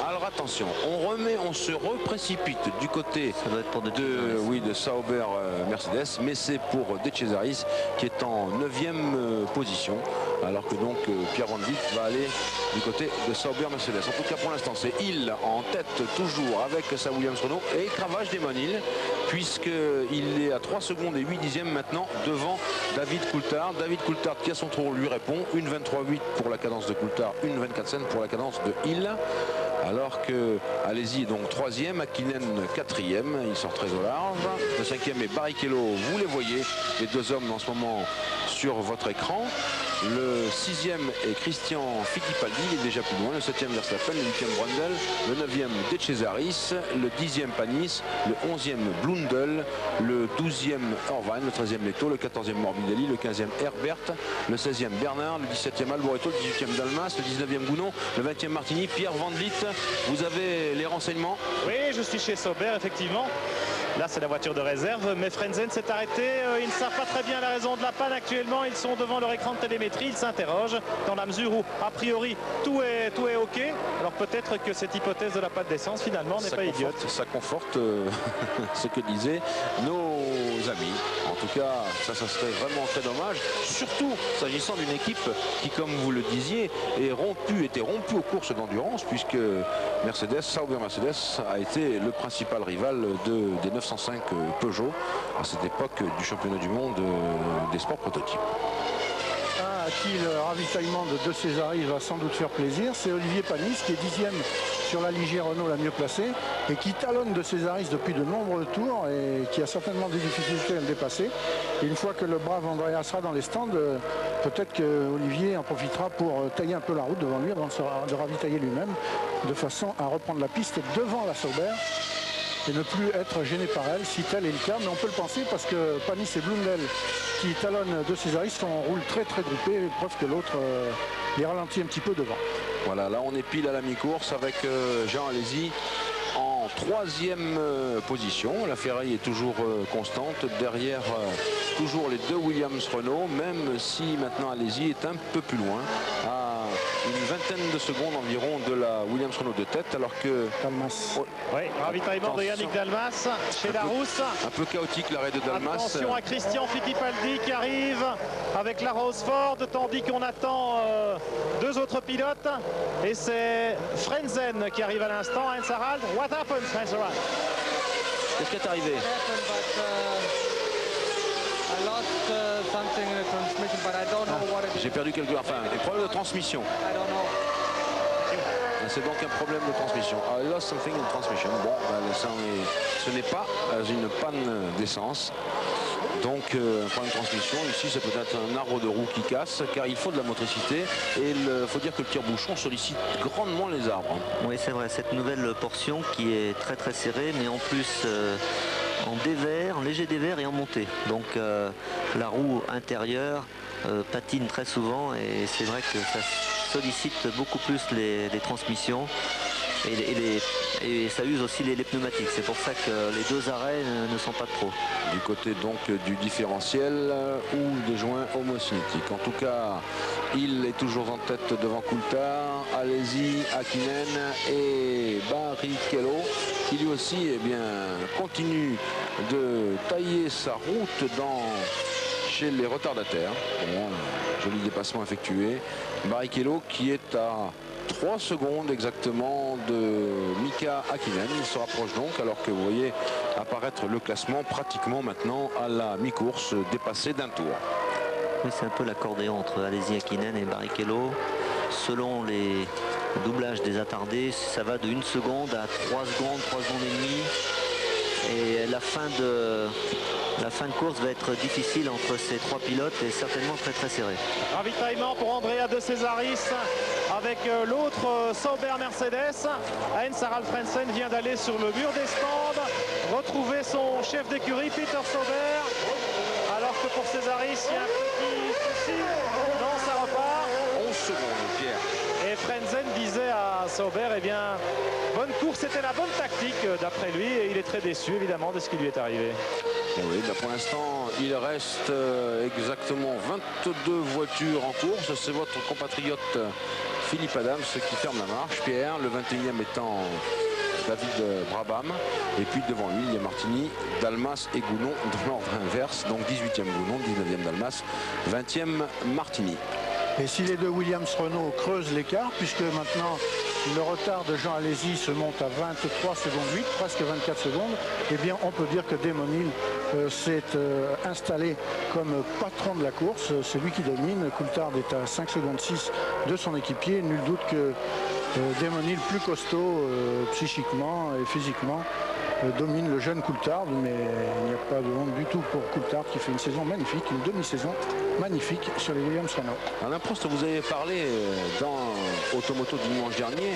Alors attention, on se reprécipite du côté de Sauber Mercedes, mais c'est pour De Cesaris qui est en 9e position, alors que donc Pierre Van Vliet va aller du côté de Sauber Mercedes. En tout cas pour l'instant c'est Hill en tête toujours avec sa Williams Renault, et cravache Demonil puisqu'il est à 3 secondes et 8 dixièmes maintenant devant David Coulthard. David Coulthard qui à son tour lui répond, 1,23,8 pour la cadence de Coulthard, 1,24,5 pour la cadence de Hill. Alors que Alesi est donc 3e, Hakkinen 4e, il sort très au large. Le 5e est Barrichello, vous les voyez, les 2 hommes en ce moment sur votre écran. Le 6e est Christian Fittipaldi, il est déjà plus loin. Le 7e Verstappen, le 8e Brundle, le 9e De Cesaris, le 10e Panis, le 11e Blundell, le 12e Orvan, le 13e Leto, le 14e Morbidelli, le 15e Herbert, le 16e Bernard, le 17e Alboreto, le 18e Dalmas, le 19e Gounon, le 20e Martini. Pierre Van Vliet, vous avez les renseignements? Oui, je suis chez Sauber, effectivement. Là, c'est la voiture de réserve, mais Frentzen s'est arrêté. Ils ne savent pas très bien la raison de la panne actuellement. Ils sont devant leur écran de télémétrie. Ils s'interrogent dans la mesure où, a priori, tout est OK. Alors peut-être que cette hypothèse de la panne d'essence, finalement, n'est pas idiote. Ça conforte ce que disaient nos amis. En tout cas, ça serait vraiment très dommage. Surtout s'agissant d'une équipe qui, comme vous le disiez, était rompue aux courses d'endurance, puisque Sauber Mercedes a été le principal rival des 905 Peugeot à cette époque du championnat du monde des sports prototypes. À qui le ravitaillement de Cesaris va sans doute faire plaisir, c'est Olivier Panis qui est 10e sur la Ligier Renault la mieux placée et qui talonne de Cesaris depuis de nombreux tours et qui a certainement des difficultés à le dépasser. Et une fois que le brave Andrea sera dans les stands, peut-être que Olivier en profitera pour tailler un peu la route devant lui avant de ravitailler lui-même, de façon à reprendre la piste devant la Sauber et ne plus être gêné par elle, si tel est le cas. Mais on peut le penser parce que Panis et Blundell qui talonnent de Cesaris sont en roule très groupés, preuve que l'autre les ralentit un petit peu devant. Voilà, là on est pile à la mi-course avec Jean Alesi en 3e position. La Ferrari est toujours constante. Derrière, toujours les deux Williams Renault, même si maintenant Alesi est un peu plus loin, à une vingtaine de secondes environ de la Williams Renault de tête, alors que... Dalmas. Oui, ravitaillement de Yannick Dalmas chez Larousse. Un peu chaotique l'arrêt de Dalmas. Attention à Christian Fittipaldi qui arrive avec la Roseford, tandis qu'on attend deux autres pilotes. Et c'est Frentzen qui arrive à l'instant. Heinz Harald, what happens, Heinz Harald? Qu'est-ce qui est arrivé? J'ai perdu des problèmes de transmission. C'est donc un problème de transmission. I lost something in transmission. Bon, ce n'est pas une panne d'essence. Donc un problème de transmission, ici c'est peut-être un arbre de roue qui casse, car il faut de la motricité et il faut dire que le tire-bouchon sollicite grandement les arbres. Oui, c'est vrai, cette nouvelle portion qui est très serrée, mais en plus en dévers, en léger dévers et en montée. Donc la roue intérieure patine très souvent et c'est vrai que ça sollicite beaucoup plus les transmissions et ça use aussi les pneumatiques. C'est pour ça que les deux arrêts ne sont pas trop. Du côté donc du différentiel ou des joints homocinétiques. En tout cas, il est toujours en tête devant Coulthard, Alesi, Hakkinen et Barrichello, qui lui aussi continue de tailler sa route chez les retardataires. Bon, joli dépassement effectué. Barrichello qui est à 3 secondes exactement de Mika Hakkinen. Il se rapproche donc, alors que vous voyez apparaître le classement pratiquement maintenant à la mi-course, dépassé d'un tour. Oui, c'est un peu l'accordéon entre Alesi, Hakkinen et Barrichello. Selon les doublages des attardés, ça va de 1 seconde à 3 secondes, 3 secondes et demie. Et la fin de course va être difficile entre ces 3 pilotes et certainement très serré. Ravitaillement pour Andrea De Cesaris avec l'autre Sauber Mercedes. Heinz Harald Frentzen vient d'aller sur le mur des stands, retrouver son chef d'écurie Peter Sauber. Alors que pour Cesaris, il y a un petit souci. Non, ça repart. 11 secondes, Pierre. Et Frentzen disait à Sauber, bonne course, c'était la bonne tactique d'après lui. Et il est très déçu évidemment de ce qui lui est arrivé. Oui, pour l'instant, il reste exactement 22 voitures en course. C'est votre compatriote Philippe Adams qui ferme la marche. Pierre, le 21e étant David Brabham. Et puis devant lui, il y a Martini, Dalmas et Gounon dans l'ordre inverse. Donc 18e Gounon, 19e Dalmas, 20e Martini. Et si les deux Williams Renault creusent l'écart, puisque maintenant le retard de Jean Alesi se monte à 23 secondes 8, presque 24 secondes, eh bien on peut dire que Damon Hill s'est installé comme patron de la course. C'est lui qui domine. Coulthard est à 5 secondes 6 de son équipier. Nul doute que Damon Hill, plus costaud psychiquement et physiquement, domine le jeune Coulthard, mais il n'y a pas de honte du tout pour Coulthard qui fait une saison magnifique, une demi-saison magnifique sur les Williams-Renault. Alain Prost, vous avez parlé dans Automoto dimanche dernier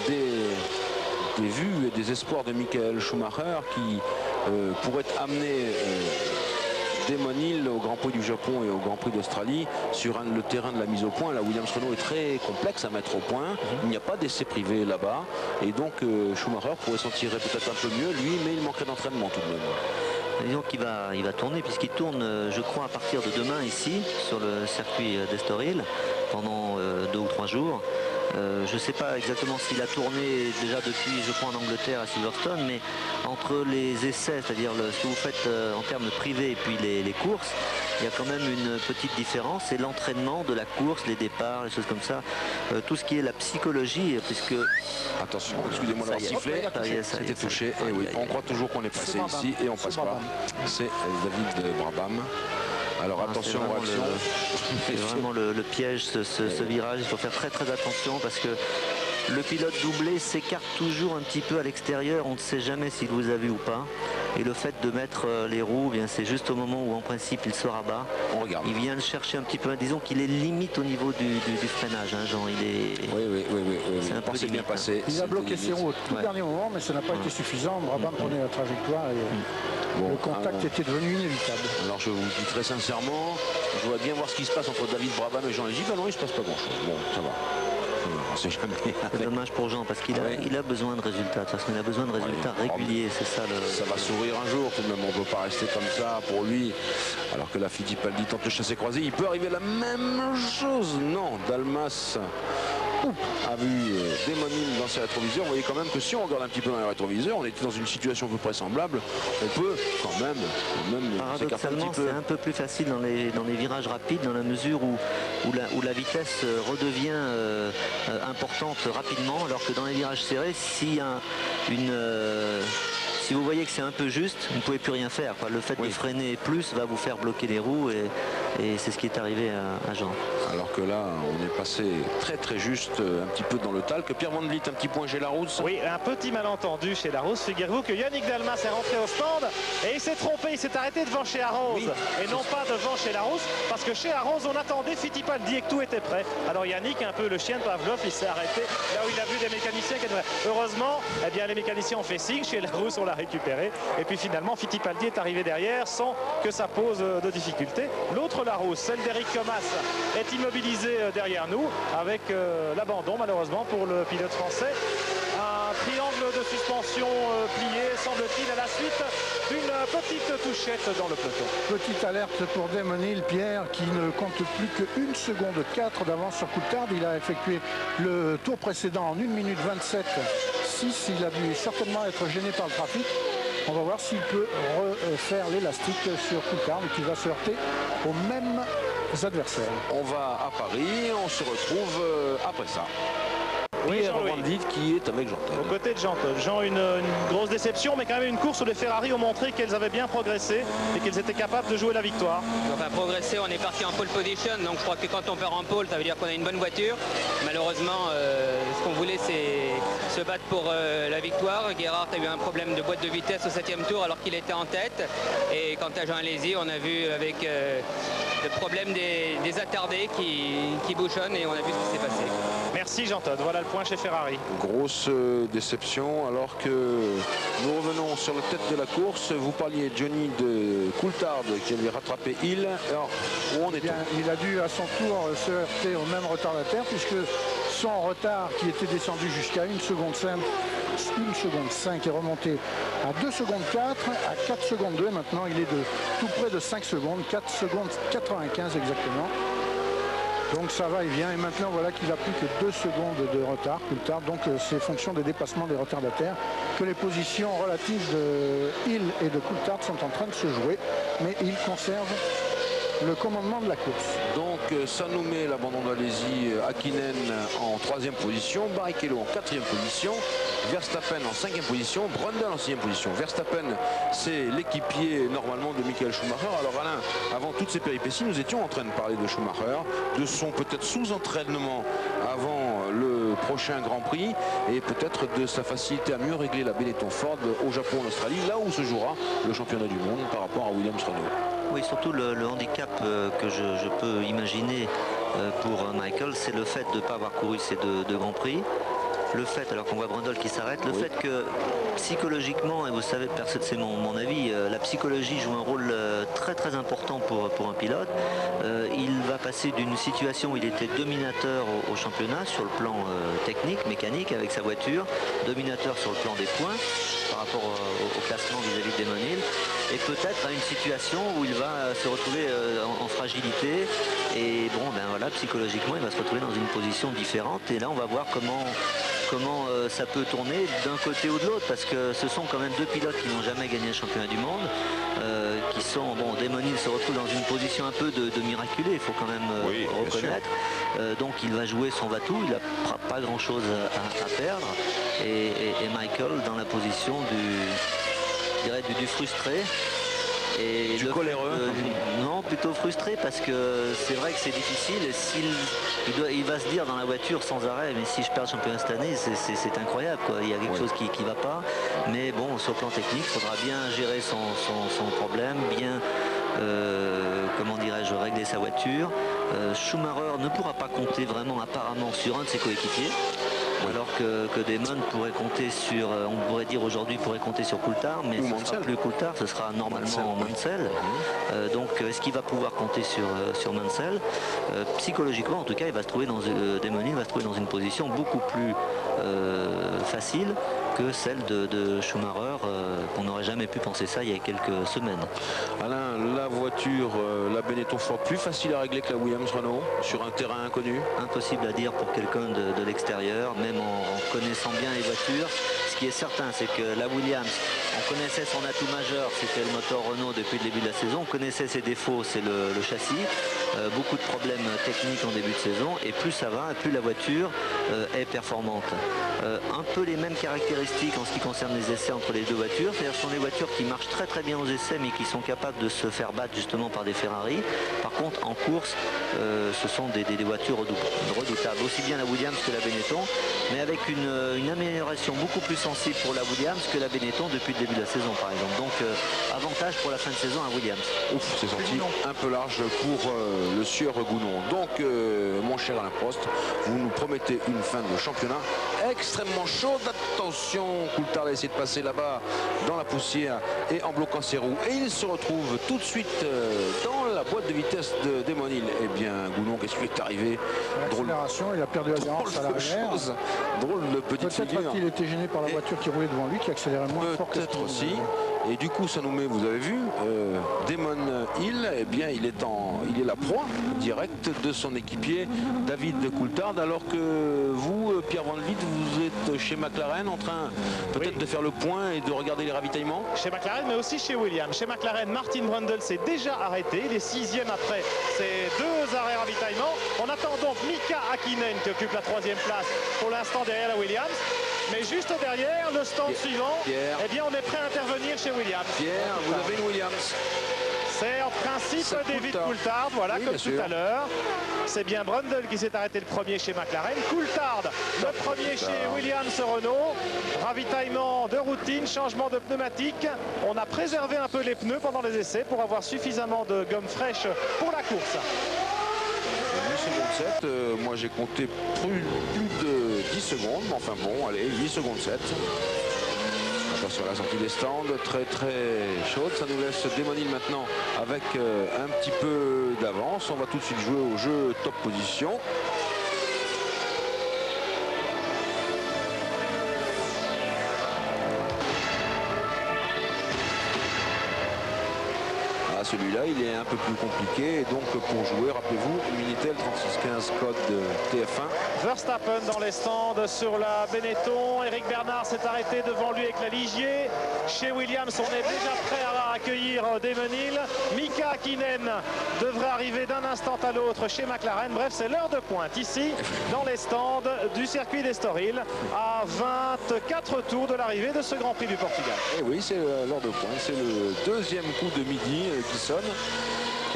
des vues et des espoirs de Michael Schumacher qui pourrait amener Damon Hill au Grand Prix du Japon et au Grand Prix d'Australie sur le terrain de la mise au point. La Williams-Renault est très complexe à mettre au point. Il n'y a pas d'essai privé là-bas. Et donc Schumacher pourrait s'en tirer peut-être un peu mieux, lui, mais il manquerait d'entraînement tout de même. Disons qu'il va tourner, puisqu'il tourne, je crois, à partir de demain ici, sur le circuit d'Estoril, pendant 2 ou 3 jours. Je ne sais pas exactement s'il a tourné déjà depuis, je crois, en Angleterre à Silverstone, mais entre les essais, c'est-à-dire ce que vous faites en termes privés et puis les courses, il y a quand même une petite différence. C'est l'entraînement de la course, les départs, les choses comme ça, tout ce qui est la psychologie, puisque... Attention, excusez-moi d'avoir sifflé, c'était touché. Et oui, on croit toujours qu'on est passé ici et on passe pas. C'est David Brabham. Alors attention aux réactions. C'est vraiment le piège, ce virage. Il faut faire très très attention parce que le pilote doublé s'écarte toujours un petit peu à l'extérieur. On ne sait jamais s'il vous a vu ou pas. Et le fait de mettre les roues, bien c'est juste au moment où en principe il se rabat. On regarde. Il vient le chercher un petit peu. Disons qu'il est limite au niveau du freinage. Hein, Jean. Il est. Oui. C'est un peu bien passé. Il a bloqué ses roues au tout dernier moment, mais ça n'a pas été suffisant. Brabham prenait la trajectoire et le contact était devenu inévitable. Alors je vous dis très sincèrement, je voudrais bien voir ce qui se passe entre David Brabham et Jean Légy. Ben non, il ne se passe pas grand-chose. Bon, ça va. C'est dommage pour Jean parce qu'il a besoin de résultats. De toute façon, il a besoin de résultats réguliers. C'est ça le... Ça va sourire un jour tout de même. On ne peut pas rester comme ça pour lui. Alors que la Fittipaldi tente le chassé-croisé. Il peut arriver la même chose. Non, Dalmas a vu Damon Hill dans ses rétroviseurs. Vous voyez quand même que si on regarde un petit peu dans les rétroviseurs, on était dans une situation à peu près semblable. On peut quand même paradoxalement, c'est un peu plus facile dans les virages rapides, dans la mesure où la vitesse redevient importante rapidement, alors que dans les virages serrés, si vous voyez que c'est un peu juste, vous ne pouvez plus rien faire. Le fait de freiner plus va vous faire bloquer les roues et c'est ce qui est arrivé à Jean. Alors que là, on est passé très très juste un petit peu dans le talc. Pierre Van Vliet, un petit point chez Larousse. Oui, un petit malentendu chez Larousse. Figurez-vous que Yannick Dalmas est rentré au stand et il s'est trompé. Il s'est arrêté devant chez Arrows et non pas devant chez Larousse, parce que chez Arrows, on attendait Fittipaldi et que tout était prêt. Alors Yannick, un peu le chien de Pavlov, il s'est arrêté là où il a vu des mécaniciens qui étaient... Heureusement, eh bien, les mécaniciens ont fait signe. Chez Larousse, on l'a récupéré. Et puis finalement, Fittipaldi est arrivé derrière sans que ça pose de difficultés. L'autre Larousse, celle d'Eric Comas, est immobilisée derrière nous avec l'abandon malheureusement pour le pilote français. Un triangle de suspension plié, semble-t-il, à la suite d'une petite touchette dans le peloton. Petite alerte pour Damon Hill, Pierre, qui ne compte plus que 1 seconde 4 d'avance sur Coulthard. Il a effectué le tour précédent en 1 minute 27,6. Il a dû certainement être gêné par le trafic. On va voir s'il peut refaire l'élastique sur Coulthard, qui va se heurter aux mêmes adversaires. On va à Paris, on se retrouve après ça. Pierre Van Vliet qui est avec Jean Todt. Aux côtés de Jean Todt. Jean, une grosse déception, mais quand même une course où les Ferrari ont montré qu'elles avaient bien progressé et qu'elles étaient capables de jouer la victoire. Enfin, progresser, on est parti en pole position, donc je crois que quand on perd en pole, ça veut dire qu'on a une bonne voiture. Malheureusement, ce qu'on voulait, c'est se battre pour la victoire. Gerhard a eu un problème de boîte de vitesse au 7e tour alors qu'il était en tête. Et quant à Jean Alesi, on a vu avec le problème des attardés qui bouchonnent et on a vu ce qui s'est passé. Merci Jean Todt, voilà le point chez Ferrari. Grosse déception alors que nous revenons sur la tête de la course. Vous parliez, Johnny, de Coulthard qui avait rattrapé Hill. Alors, où en est-on ? Il a dû à son tour se heurter au même retardataire puisque son retard qui était descendu jusqu'à 1 seconde 5 est remonté à 2 secondes 4, à 4 secondes 2. Maintenant, il est de tout près de 5 secondes, 4 secondes 95 exactement. Donc ça va et vient, et maintenant voilà qu'il n'a plus que 2 secondes de retard, Coulthard. Donc c'est fonction des dépassements des retardataires que les positions relatives de Hill et de Coulthard sont en train de se jouer, mais il conserve le commandement de la course. Donc ça nous met l'abandon d'Alesi, Hakkinen en 3e position, Barrichello en 4e position, Verstappen en 5e position, Brundle en 6e position. Verstappen, c'est l'équipier normalement de Michael Schumacher. Alors Alain, avant toutes ces péripéties, nous étions en train de parler de Schumacher, de son peut-être sous-entraînement avant le prochain Grand Prix et peut-être de sa facilité à mieux régler la Benetton Ford au Japon, en Australie, là où se jouera le championnat du monde par rapport à Williams-Renault. Oui, surtout le handicap que je peux imaginer pour Michael, c'est le fait de ne pas avoir couru ces deux Grands Prix. Le fait, alors qu'on voit Brundle qui s'arrête, le fait que psychologiquement, et vous savez, c'est mon avis, la psychologie joue un rôle très très important pour un pilote. Il va passer d'une situation où il était dominateur au championnat sur le plan technique, mécanique avec sa voiture, dominateur sur le plan des points par rapport au classement vis-à-vis de Damon Hill, et peut-être à une situation où il va se retrouver en fragilité, et bon, ben voilà, psychologiquement, il va se retrouver dans une position différente, et là on va voir comment ça peut tourner d'un côté ou de l'autre, parce que ce sont quand même deux pilotes qui n'ont jamais gagné le championnat du monde, qui sont, bon, Damon Hill se retrouve dans une position un peu de miraculé, il faut quand même reconnaître, donc il va jouer son va-tout, il n'a pas grand chose à perdre, et Michael dans la position du frustré. Et du coléreux. Non, plutôt frustré, parce que c'est vrai que c'est difficile, et il va se dire dans la voiture sans arrêt, mais si je perds le championnat cette année, c'est incroyable, quoi. Il y a quelque chose qui ne va pas, mais bon, sur le plan technique, il faudra bien gérer son problème, bien comment dirais-je, régler sa voiture. Schumacher ne pourra pas compter vraiment apparemment sur un de ses coéquipiers, alors que Damon pourrait compter sur, on pourrait dire aujourd'hui, pourrait compter sur Coulthard, mais ce ne sera plus Coulthard, ce sera normalement Mansell. Donc est-ce qu'il va pouvoir compter sur Mansell? Psychologiquement, en tout cas, il va se trouver Damon Hill va se trouver dans une position beaucoup plus facile que celle de Schumacher, qu'on n'aurait jamais pu penser ça il y a quelques semaines. Alain, la voiture, la Benetton Ford, plus facile à régler que la Williams-Renault sur un terrain inconnu? Impossible à dire pour quelqu'un de l'extérieur, même en connaissant bien les voitures. Ce qui est certain, c'est que la Williams, on connaissait son atout majeur, c'était le moteur Renault depuis le début de la saison. On connaissait ses défauts, c'est le châssis. Beaucoup de problèmes techniques en début de saison, et plus ça va, plus la voiture est performante. Un peu les mêmes caractéristiques en ce qui concerne les essais entre les deux voitures, c'est-à-dire ce sont des voitures qui marchent très très bien aux essais, mais qui sont capables de se faire battre justement par des Ferrari. Par contre, en course, ce sont des voitures redoutables, aussi bien la Williams que la Benetton, mais avec une amélioration beaucoup plus sensible pour la Williams que la Benetton depuis le début de la saison, par exemple. Donc avantage pour la fin de saison à Williams. Ouf, c'est sorti un peu large pour le sieur Gounon. Donc mon cher Alain Prost, vous nous promettez une fin de championnat extrêmement chaude. Attention, Coulthard a essayé de passer là-bas dans la poussière et en bloquant ses roues, et il se retrouve tout de suite dans la boîte de vitesse de Damon Hill. Eh bien, Gounon, qu'est-ce qui lui est arrivé? L'accélération, il a perdu l'adhérence à l'arrière. Drôle de petite figure. Peut-être qu'il était gêné par la voiture qui roulait devant lui, qui accélérait moins fort que peut-être aussi. Et du coup, ça nous met, vous avez vu, Damon Hill, eh bien, il est la proie directe de son équipier David Coulthard, alors que vous, Pierre Van Vliet, vous êtes chez McLaren en train peut-être de faire le point et de regarder les ravitaillements. Chez McLaren, mais aussi chez Williams. Chez McLaren, Martin Brundle s'est déjà arrêté. Il est 6e après ces deux arrêts ravitaillement. On attend donc Mika Hakkinen qui occupe la 3e place pour l'instant derrière la Williams. Mais juste derrière, le stand suivant, eh bien, on est prêt à intervenir chez Williams. Pierre, vous avez une Williams. C'est en principe David Coulthard, voilà, oui, comme tout à l'heure. C'est bien Brundle qui s'est arrêté le premier chez McLaren. Coulthard, le premier chez Williams Renault. Ravitaillement de routine, changement de pneumatique. On a préservé un peu les pneus pendant les essais pour avoir suffisamment de gomme fraîche pour la course. 8 secondes 7, moi j'ai compté plus de 10 secondes, mais enfin bon, allez, 8 secondes 7. Attention à la sortie des stands, très très chaude. Ça nous laisse Damon Hill maintenant avec un petit peu d'avance. On va tout de suite jouer au jeu top position. Celui-là, il est un peu plus compliqué, et donc pour jouer, rappelez-vous, Minitel 3615 code TF1. Verstappen dans les stands sur la Benetton. Eric Bernard s'est arrêté devant lui avec la Ligier. Chez Williams, on est déjà prêt à accueillir Damon Hill. Mika Hakkinen devrait arriver d'un instant à l'autre chez McLaren. Bref, c'est l'heure de pointe ici, dans les stands du circuit d'Estoril, à 24 tours de l'arrivée de ce Grand Prix du Portugal. Et oui, c'est l'heure de pointe. C'est le deuxième coup de midi qui sonne.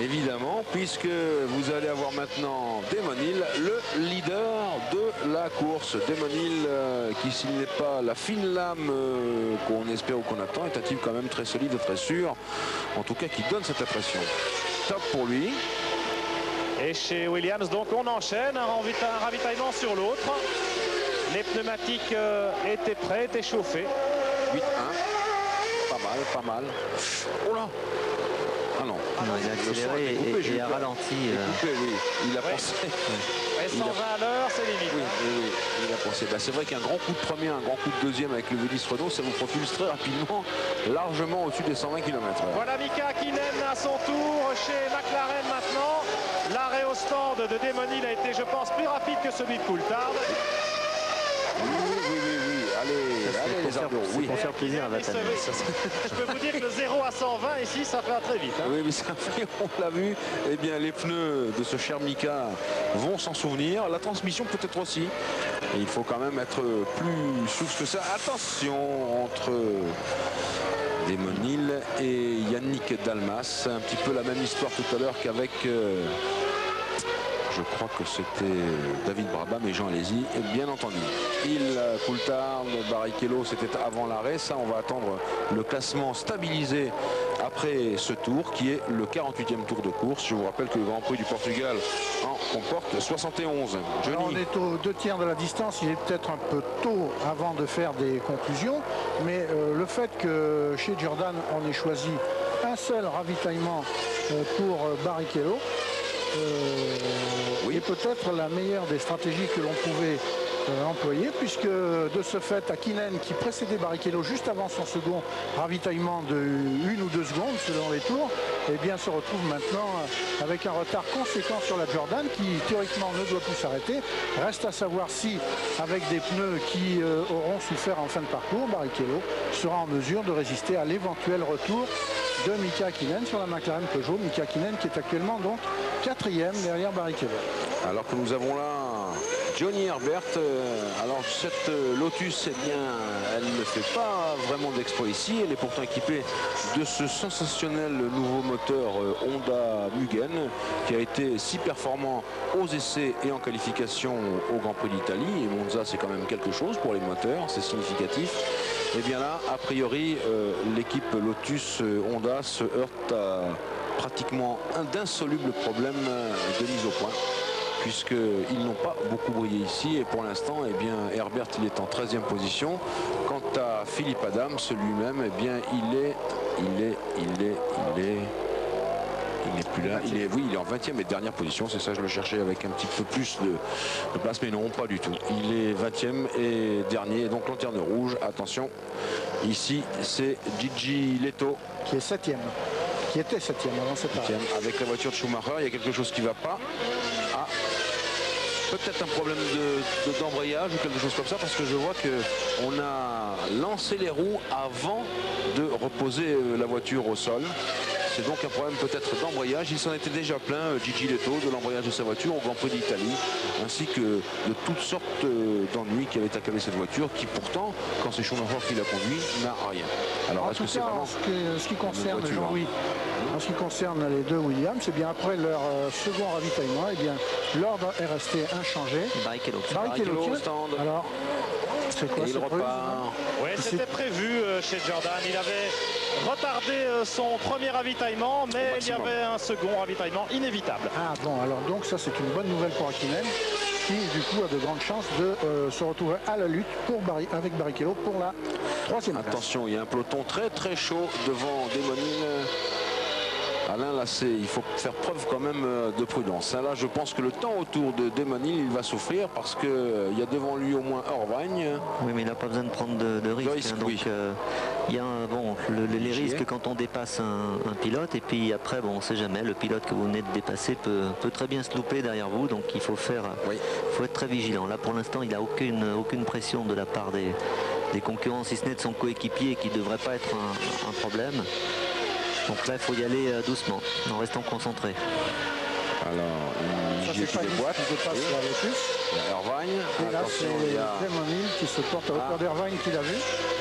évidemment, puisque vous allez avoir maintenant Damon Hill, le leader de la course. Damon Hill, qui s'il n'est pas la fine lame qu'on espère ou qu'on attend, est un type quand même très solide et très sûr, en tout cas qui donne cette impression. Top pour lui. Et chez Williams, donc on enchaîne un ravitaillement sur l'autre. Les pneumatiques étaient prêts, étaient chauffés. 8-1. Pas mal. Oh là! Ah non. Non, il a accéléré et a ralenti. Coupé, oui. Il a pensé. Et 120 à l'heure, c'est limite. Oui, il a pensé. C'est vrai qu'un grand coup de premier, un grand coup de deuxième avec le Willys Renault, ça vous propulse très rapidement, largement au-dessus des 120 km/h. Voilà Mika Hakkinen à son tour chez McLaren maintenant. L'arrêt au stand de Damon Hill a été, je pense, plus rapide que celui de Coulthard. Oui. Allez, les arbres. Oui. Pour faire plaisir à Vattel. Je peux vous dire que le 0 à 120 ici, ça va très vite. Oui, mais ça fait, on l'a vu, eh bien les pneus de ce cher Mika vont s'en souvenir. La transmission peut-être aussi. Et il faut quand même être plus souple que ça. Attention entre Damon Hill et Yannick Dalmas. Un petit peu la même histoire tout à l'heure qu'avec... je crois que c'était David Brabham et Jean Alesi, bien entendu. Coulthard, Barrichello, c'était avant l'arrêt. Ça, on va attendre le classement stabilisé après ce tour, qui est le 48e tour de course. Je vous rappelle que le Grand Prix du Portugal en comporte 71. Alors, on est aux 2/3 de la distance. Il est peut-être un peu tôt avant de faire des conclusions, mais le fait que chez Jordan, on ait choisi un seul ravitaillement pour Barrichello, oui, est peut-être la meilleure des stratégies que l'on pouvait employer, puisque de ce fait, Hakkinen, qui précédait Barrichello juste avant son second ravitaillement de 1 ou 2 secondes selon les tours, eh bien, se retrouve maintenant avec un retard conséquent sur la Jordan, qui théoriquement ne doit plus s'arrêter. Reste à savoir si, avec des pneus qui auront souffert en fin de parcours, Barrichello sera en mesure de résister à l'éventuel retour de Mika Hakkinen sur la McLaren Peugeot. Mika Hakkinen qui est actuellement donc 4e derrière Barrichello. Alors que nous avons là Johnny Herbert. Alors cette Lotus, eh bien, elle ne fait pas vraiment d'exploit ici. Elle est pourtant équipée de ce sensationnel nouveau moteur Honda Mugen, qui a été si performant aux essais et en qualification au Grand Prix d'Italie. Et Monza, c'est quand même quelque chose pour les moteurs, c'est significatif. Et bien là, a priori, l'équipe Lotus Honda se heurte à pratiquement d'insolubles problèmes de mise au point, puisqu'ils n'ont pas beaucoup brillé ici. Et pour l'instant, eh bien, Herbert, il est en 13e position. Quant à Philippe Adams, lui-même, eh bien, il n'est plus là. Il est en 20e et dernière position. C'est ça, je le cherchais avec un petit peu plus de place, mais non, pas du tout. Il est 20e et dernier, donc lanterne rouge. Attention, ici, c'est Gigi Leto. Qui est 7e. Qui était 7e avant cette arrêt. Avec la voiture de Schumacher, il y a quelque chose qui ne va pas. Ah, peut-être un problème d'embrayage ou quelque chose comme ça, parce que je vois qu'on a lancé les roues avant de reposer la voiture au sol. C'est donc un problème peut-être d'embrayage. Il s'en était déjà plaint, Gigi Leto, de l'embrayage de sa voiture au Grand Prix d'Italie, ainsi que de toutes sortes d'ennuis qui avaient accablé cette voiture, qui pourtant, quand c'est Schumacher qui la conduit, n'a rien. Alors, est-ce que c'est vraiment ce qui concerne Jean-Louis, en ce qui concerne les deux Williams, c'est bien après leur second ravitaillement, et bien l'ordre est resté inchangé. Barrichello au stand. Alors, c'est quoi? Et il repart. Oui, c'était prévu chez Jordan. Il avait retardé son premier ravitaillement, mais il y avait un second ravitaillement inévitable. Ah bon, alors donc ça c'est une bonne nouvelle pour Hakkinen, qui du coup a de grandes chances de se retrouver à la lutte avec Barrichello pour la 3e place. Attention, il y a un peloton très très chaud devant Damon Hill. Alain, là, il faut faire preuve quand même de prudence. Là, je pense que le temps autour de Damon Hill, il va souffrir, parce qu'il y a devant lui au moins Irvine. Oui, mais il n'a pas besoin de prendre de risques. Donc, oui. Il y a les risques quand on dépasse un pilote, et puis après, bon, on ne sait jamais, le pilote que vous venez de dépasser peut très bien se louper derrière vous, donc il faut être très vigilant. Là, pour l'instant, il n'a aucune pression de la part des concurrents, si ce n'est de son coéquipier, qui ne devrait pas être un problème. Donc là, il faut y aller doucement, en restant concentré. Alors, Ça, Ligier c'est qui pas déboîte. qui dépasse Oui. la Lotus. Il y a Irvine. Et là, Attention, c'est il y a Demonil qui se porte à hauteur d'Irvine qu'il a vu.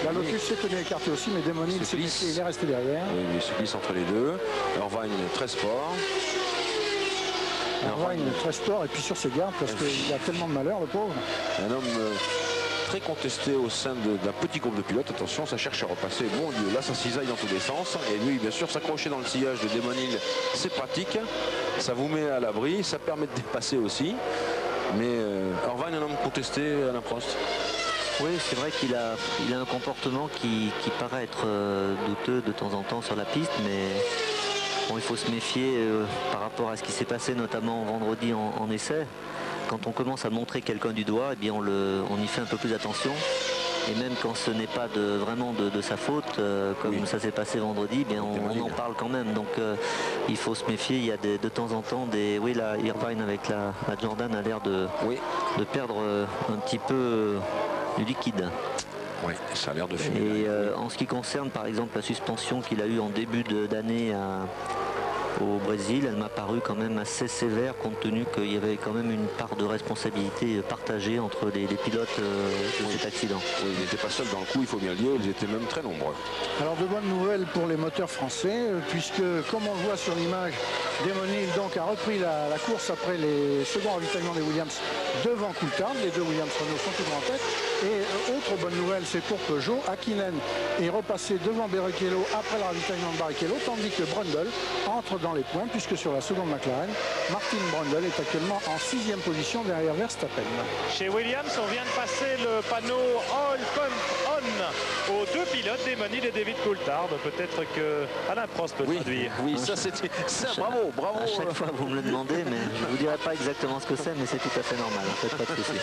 La Lotus s'est tenue écartée aussi, mais Demonil s'est glisse. glissé, il est resté derrière. oui, il se glisse entre les deux. Irvine très sport. Irvine très sport et puis sur ses gardes parce qu'il a tellement de malheur, le pauvre. Un homme très contesté au sein d'un petit groupe de pilotes. Attention, ça cherche à repasser. Bon Dieu, là ça cisaille dans tous les sens. Et lui, bien sûr, s'accrocher dans le sillage de Demonil, c'est pratique. Ça vous met à l'abri, ça permet de dépasser aussi. Mais Irvine, un homme contesté à Alain Prost. Oui, c'est vrai qu'il a un comportement qui paraît être douteux de temps en temps sur la piste, mais bon, il faut se méfier par rapport à ce qui s'est passé notamment vendredi en essai. Quand on commence à montrer quelqu'un du doigt, eh bien on y fait un peu plus attention. Et même quand ce n'est pas vraiment de sa faute, comme ça s'est passé vendredi, eh bien on en parle quand même. Donc il faut se méfier. Il y a de temps en temps des... Oui, la Irvine avec la Jordan a l'air de perdre un petit peu du liquide. Oui, ça a l'air de finir. Et en ce qui concerne par exemple la suspension qu'il a eue en début d'année au Brésil, elle m'a paru quand même assez sévère compte tenu qu'il y avait quand même une part de responsabilité partagée entre les pilotes de cet accident. Oui, il n'était pas seul dans le coup, il faut bien le dire, ils étaient même très nombreux. Alors de bonnes nouvelles pour les moteurs français, puisque comme on le voit sur l'image, Demonil donc a repris la course après les seconds ravitaillements des Williams devant Coulthard. Les deux Williams Renault sont toujours en tête. Et autre bonne nouvelle, c'est pour Peugeot, Hakkinen est repassé devant Barrichello après le ravitaillement de Barrichello, tandis que Brundle entre dans les points, puisque sur la seconde McLaren, Martin Brundle est actuellement en 6e position derrière Verstappen. Chez Williams, on vient de passer le panneau All Point On aux deux pilotes, Demonil et David Coulthard. Peut-être que Alain Prost peut traduire. Oui, ça c'était ça. Bravo, bravo. À chaque fois vous me le demandez, mais je ne vous dirai pas exactement ce que c'est, mais c'est tout à fait normal. Faites pas de soucis.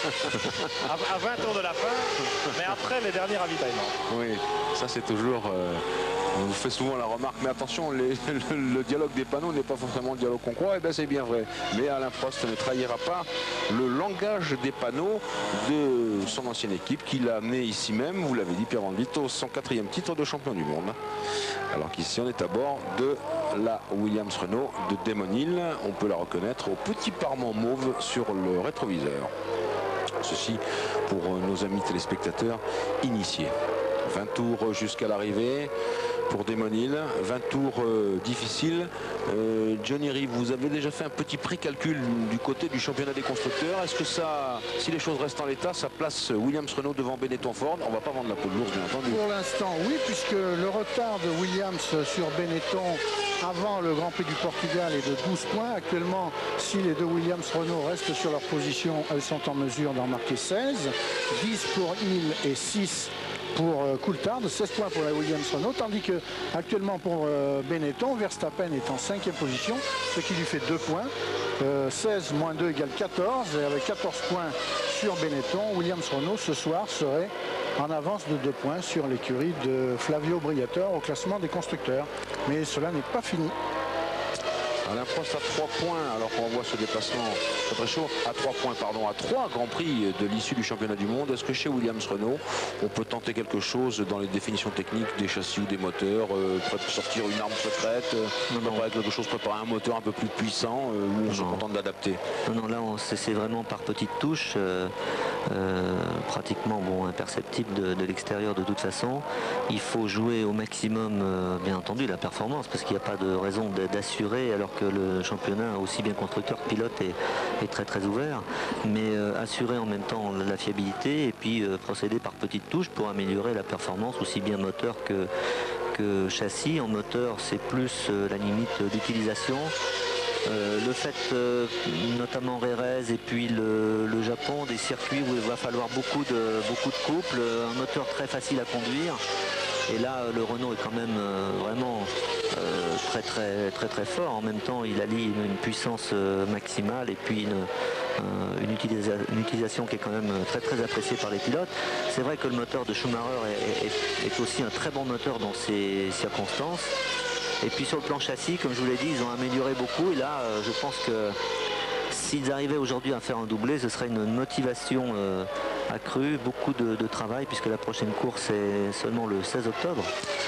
À 20 tours de la fin, mais après les derniers ravitaillements. Oui, ça c'est toujours... on vous fait souvent la remarque, mais attention, le dialogue des panneaux n'est pas forcément le dialogue qu'on croit, et bien c'est bien vrai. Mais Alain Prost ne trahira pas le langage des panneaux de son ancienne équipe, qu'il a amené ici même, vous l'avez dit, Pierre Van Vito, son 4e titre de champion du monde. Alors qu'ici on est à bord de la Williams Renault de Demonil. On peut la reconnaître au petit parement mauve sur le rétroviseur. Ceci pour nos amis téléspectateurs initiés. 20 tours jusqu'à l'arrivée pour Demonil, 20 tours difficiles. Johnny Reeve, vous avez déjà fait un petit précalcul du côté du championnat des constructeurs. Est-ce que ça, si les choses restent en l'état, ça place Williams Renault devant Benetton Ford? On ne va pas vendre la peau de l'ours, bien entendu. Pour l'instant, oui, puisque le retard de Williams sur Benetton avant le Grand Prix du Portugal est de 12 points. Actuellement, si les deux Williams Renault restent sur leur position, elles sont en mesure d'en marquer 16. 10 pour Hill et 6 pour Coulthard, 16 points pour la Williams Renault, tandis que actuellement pour Benetton, Verstappen est en 5e position, ce qui lui fait 2 points. 16 moins 2 égale 14, et avec 14 points sur Benetton, Williams Renault ce soir serait en avance de 2 points sur l'écurie de Flavio Briatore au classement des constructeurs. Mais cela n'est pas fini. Alain Prost à 3 points, alors qu'on voit ce dépassement très chaud, à 3 points, pardon, à 3 Grands Prix de l'issue du championnat du monde. Est-ce que chez Williams Renault, on peut tenter quelque chose dans les définitions techniques des châssis ou des moteurs, sortir une arme secrète, préparer quelque chose, préparer un moteur un peu plus puissant, ou on se contente d'adapter? Non, là c'est vraiment par petites touches, pratiquement imperceptible de l'extérieur de toute façon. Il faut jouer au maximum, bien entendu, la performance, parce qu'il n'y a pas de raison d'assurer, alors que le championnat, aussi bien constructeur que pilote, est très très ouvert, mais assurer en même temps la fiabilité et puis procéder par petites touches pour améliorer la performance, aussi bien moteur que châssis. En moteur, c'est plus la limite d'utilisation. Le fait, notamment Rérez et puis le Japon, des circuits où il va falloir beaucoup de couple, un moteur très facile à conduire. Et là, le Renault est quand même vraiment très fort. En même temps, il allie une puissance maximale et puis une utilisation qui est quand même très appréciée par les pilotes. C'est vrai que le moteur de Schumacher est aussi un très bon moteur dans ces circonstances. Et puis sur le plan châssis, comme je vous l'ai dit, ils ont amélioré beaucoup. Et là, je pense que s'ils arrivaient aujourd'hui à faire un doublé, ce serait une motivation accrue, beaucoup de travail, puisque la prochaine course est seulement le 16 octobre.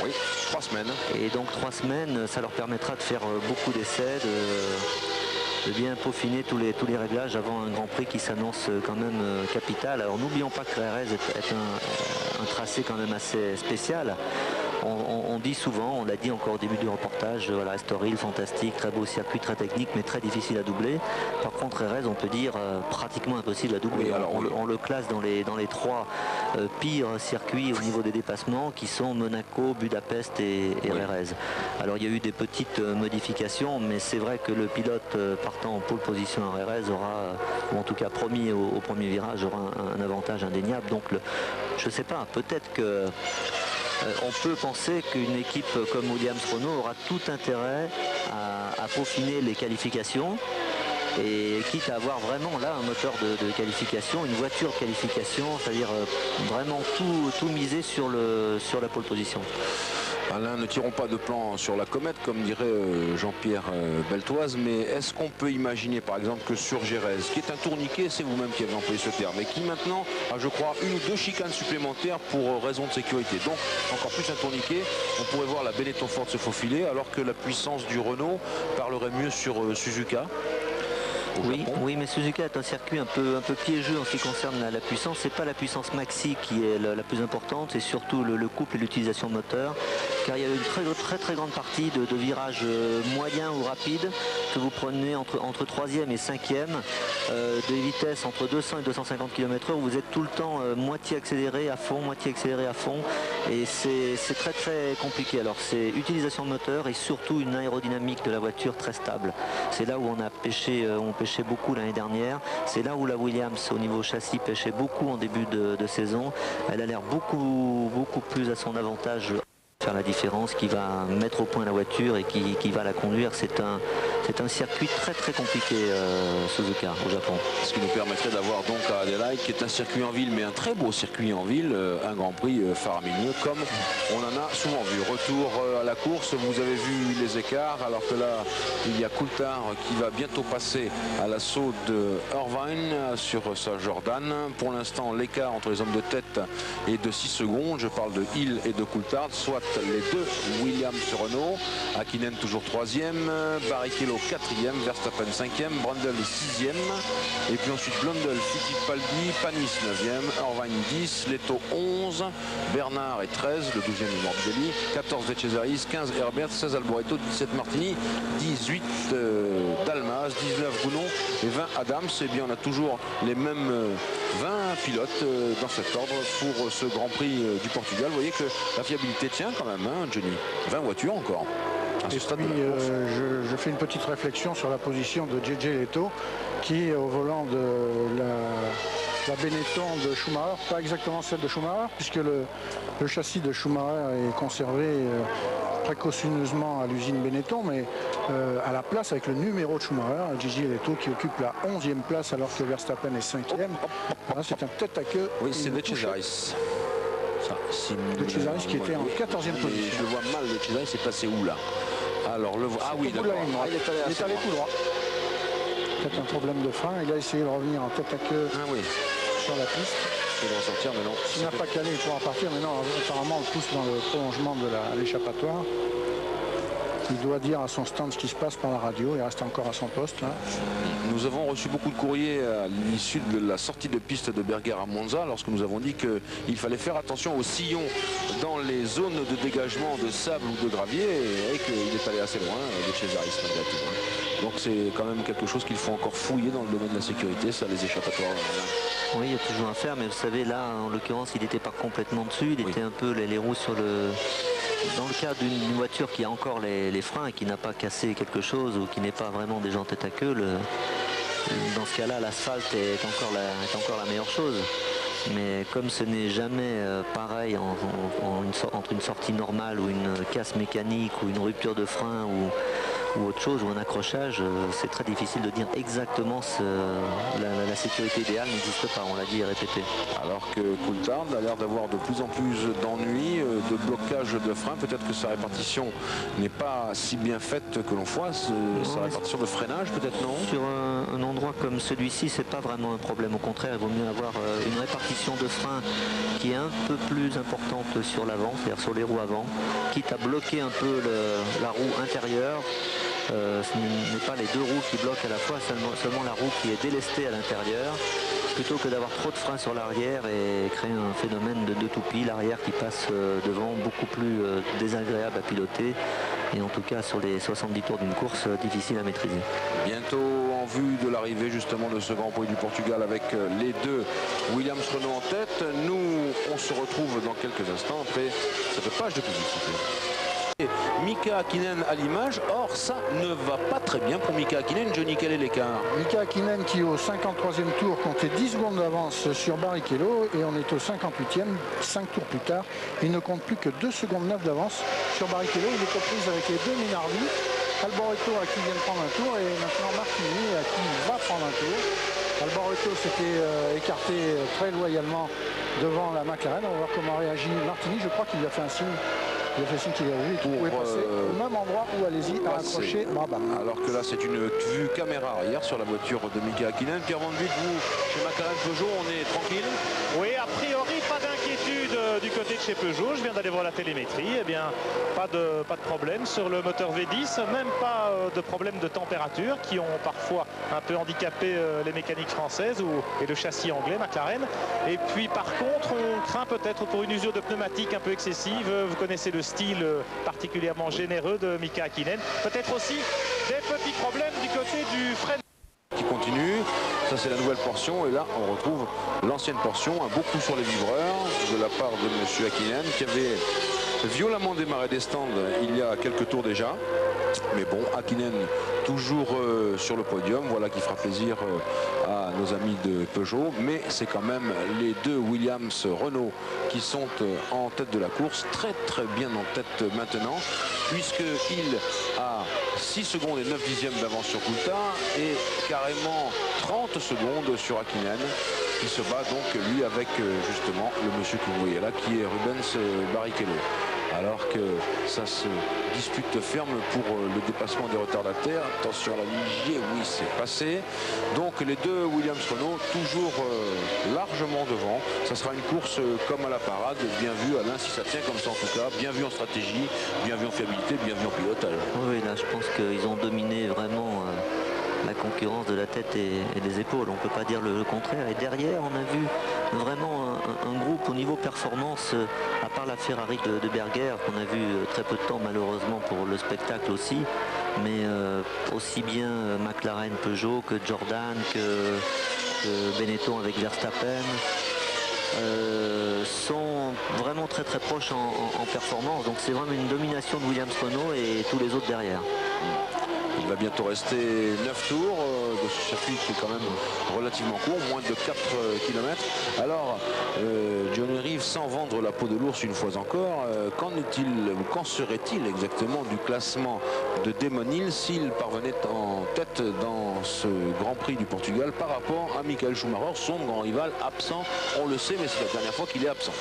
Oui, 3 semaines. Et donc 3 semaines, ça leur permettra de faire beaucoup d'essais, bien peaufiner tous les réglages avant un Grand Prix qui s'annonce quand même capital. Alors n'oublions pas que Jerez est un tracé quand même assez spécial. On dit souvent, on l'a dit encore au début du reportage, voilà, Estoril, fantastique, très beau circuit, très technique, mais très difficile à doubler. Par contre, Jerez, on peut dire pratiquement impossible à doubler. Oui, alors, on le classe dans les 3 pires circuits au niveau des dépassements, qui sont Monaco, Budapest et Jerez. Alors il y a eu des petites modifications, mais c'est vrai que le pilote partant en pole position à Jerez aura, ou en tout cas promis au premier virage, aura un avantage indéniable. Donc je ne sais pas, peut-être que on peut penser qu'une équipe comme Williams-Renault aura tout intérêt à peaufiner les qualifications, et quitte à avoir vraiment là un moteur de qualification, une voiture de qualification, c'est-à-dire vraiment tout miser sur la pole position. Alain, ne tirons pas de plan sur la comète, comme dirait Jean-Pierre Beltoise, mais est-ce qu'on peut imaginer par exemple que sur Jerez, qui est un tourniquet, c'est vous-même qui avez employé ce terme, et qui maintenant a, je crois, 1 ou 2 chicanes supplémentaires pour raison de sécurité, donc encore plus un tourniquet, on pourrait voir la Benetton Ford se faufiler, alors que la puissance du Renault parlerait mieux sur Suzuka. Oui, mais Suzuka est un circuit un peu piégeux en ce qui concerne la puissance. C'est pas la puissance maxi qui est la plus importante, c'est surtout le couple et l'utilisation moteur, car il y a une très grande partie de virages moyens ou rapides que vous prenez entre 3e et 5e, des vitesses entre 200 et 250 km/h, où vous êtes tout le temps moitié accéléré à fond, moitié accéléré à fond, et c'est très compliqué. Alors c'est utilisation de moteur et surtout une aérodynamique de la voiture très stable. C'est là où on pêchait beaucoup l'année dernière. C'est là où la Williams au niveau châssis pêchait beaucoup en début de saison. Elle a l'air beaucoup plus à son avantage faire la différence, qui va mettre au point la voiture et qui va la conduire. C'est un circuit très compliqué, Suzuka, au Japon. Ce qui nous permettrait d'avoir donc à Adelaide, qui est un circuit en ville, mais un très beau circuit en ville, un Grand Prix faramineux, comme on en a souvent vu. Retour à la course, vous avez vu les écarts, alors que là, il y a Coulthard qui va bientôt passer à l'assaut de Irvine sur sa Jordan. Pour l'instant, l'écart entre les hommes de tête est de 6 secondes. Je parle de Hill et de Coulthard, soit les 2 Williams-Renault. Hakkinen toujours 3e, Barrichello 4e, Verstappen 5e, Brundle 6e, et puis ensuite Blundell, Fittipaldi, Panis 9e, Irvine 10, Leto 11, Bernard est 13, le 12e de Morbidelli, 14 De Cesaris, 15 Herbert, 16 Alboreto, 17 Martini, 18 Dalmas, 19 Gounon et 20 Adams. Et bien on a toujours les mêmes 20 pilotes dans cet ordre pour ce Grand Prix du Portugal. Vous voyez que la fiabilité tient quand même, hein, Johnny. 20 voitures encore. Et puis, je fais une petite réflexion sur la position de JJ Leto, qui est au volant de la Benetton de Schumacher, pas exactement celle de Schumacher, puisque le châssis de Schumacher est conservé précautionneusement à l'usine Benetton, mais à la place avec le numéro de Schumacher, JJ Leto qui occupe la 11e place alors que Verstappen est 5e. C'est un tête à queue. Oui, c'est De Cesaris. De Cesaris qui était en 14e position. Je le vois mal, De Cesaris, c'est passé où là? Alors ah oui, d'accord. Il est allé tout droit. Peut-être un problème de frein. Il a essayé de revenir en tête à queue sur la piste. Il va sortir, mais non. S'il n'a pas calé, il pourra partir. Mais non, apparemment, on le pousse dans le prolongement de l'échappatoire. Il doit dire à son stand ce qui se passe par la radio. Il reste encore à son poste. Là. Nous avons reçu beaucoup de courriers à l'issue de la sortie de piste de Berger à Monza, lorsque nous avons dit qu'il fallait faire attention aux sillons dans les zones de dégagement de sable ou de gravier, et qu'il est allé assez loin, De Cesaris malgré tout. Donc c'est quand même quelque chose qu'il faut encore fouiller dans le domaine de la sécurité, ça, les échappatoires. Oui, il y a toujours à faire, mais vous savez, là, en l'occurrence, il n'était pas complètement dessus, il était un peu les roues sur le... Dans le cas d'une voiture qui a encore les freins et qui n'a pas cassé quelque chose ou qui n'est pas vraiment déjà en tête à queue, dans ce cas-là, l'asphalte est encore la meilleure chose. Mais comme ce n'est jamais pareil entre une sortie normale ou une casse mécanique ou une rupture de frein ou autre chose, ou un accrochage, c'est très difficile de dire exactement la sécurité idéale n'existe pas, on l'a dit et répété. Alors que Coulthard a l'air d'avoir de plus en plus d'ennuis, de blocage de frein. Peut-être que sa répartition n'est pas si bien faite que l'on voit. Sa répartition de freinage, peut-être, non? Sur un endroit comme celui-ci, c'est pas vraiment un problème. Au contraire, il vaut mieux avoir une répartition de frein qui est un peu plus importante sur l'avant, c'est-à-dire sur les roues avant, quitte à bloquer un peu la roue intérieure. Ce n'est pas les deux roues qui bloquent à la fois, seulement la roue qui est délestée à l'intérieur, plutôt que d'avoir trop de frein sur l'arrière et créer un phénomène de deux toupies, l'arrière qui passe devant, beaucoup plus désagréable à piloter, et en tout cas sur les 70 tours d'une course, difficile à maîtriser. Bientôt en vue de l'arrivée justement de ce Grand Prix du Portugal avec les deux Williams Renault en tête. Nous, on se retrouve dans quelques instants après cette page de publicité. Mika Hakkinen à l'image, or ça ne va pas très bien pour Mika Hakkinen. Johnny, quel est l'écart? Mika Hakkinen qui au 53e tour comptait 10 secondes d'avance sur Barrichello, et on est au 58e, 5 tours plus tard. Il ne compte plus que 2 secondes 9 d'avance sur Barrichello. Il est aux prises avec les deux Minardi, Alboreto à qui vient de prendre un tour, et maintenant Martini à qui va prendre un tour. Alboreto s'était écarté très loyalement devant la McLaren. On va voir comment réagit Martini. Je crois qu'il lui a fait un signe. Il a fait signe qu'il avait vu qu'il pouvait passer au même endroit où allez-y à accrocher Brabham. Alors que là, c'est une vue caméra arrière sur la voiture de Mika Hakkinen. Pierre Van Vliet, vous, chez McLaren Peugeot, on est tranquille? Oui, a priori, pas d'inquiétude du côté de chez Peugeot. Je viens d'aller voir la télémétrie. Eh bien, pas de problème sur le moteur V10, même pas de problème de température qui ont parfois un peu handicapé les mécaniques françaises et le châssis anglais McLaren. Et puis, par contre, on craint peut-être pour une usure de pneumatique un peu excessive. Vous connaissez le style particulièrement généreux de Mika Hakkinen. Peut-être aussi des petits problèmes du côté du frein. Qui continue, ça c'est la nouvelle portion, et là on retrouve l'ancienne portion, un beau coup sur les vibreurs de la part de M. Hakkinen qui avait violemment démarré des stands il y a quelques tours déjà. Mais bon, Hakkinen toujours sur le podium, voilà qui fera plaisir à nos amis de Peugeot, mais c'est quand même les deux Williams Renault qui sont en tête de la course, très bien en tête maintenant, puisqu'il a 6 secondes et 9 dixièmes d'avance sur Coulthard et carrément 30 secondes sur Hakkinen, qui se bat donc lui avec justement le monsieur que vous voyez là, qui est Rubens Barrichello. Alors que ça se dispute ferme pour le dépassement des retardataires. Attention à la Ligier, oui c'est passé. Donc les deux Williams Renault toujours largement devant. Ça sera une course comme à la parade, bien vu Alain, si ça tient comme ça en tout cas, bien vu en stratégie, bien vu en fiabilité, bien vu en pilotage. Oui, là je pense qu'ils ont dominé vraiment la concurrence de la tête et des épaules, on ne peut pas dire le contraire. Et derrière on a vu vraiment un groupe au niveau performance, à part la Ferrari de Berger qu'on a vu très peu de temps malheureusement pour le spectacle aussi, mais aussi bien McLaren Peugeot que Jordan, que Benetton avec Verstappen sont vraiment très proches en performance. Donc c'est vraiment une domination de Williams Renault et tous les autres derrière. Il va bientôt rester 9 tours de ce circuit qui est quand même relativement court, moins de 4 km. Alors, Johnny Reeve, sans vendre la peau de l'ours une fois encore, qu'en est-il, ou qu'en serait-il exactement du classement de Damon Hill s'il parvenait en tête dans ce Grand Prix du Portugal par rapport à Michael Schumacher, son grand rival absent? On le sait, mais c'est la dernière fois qu'il est absent.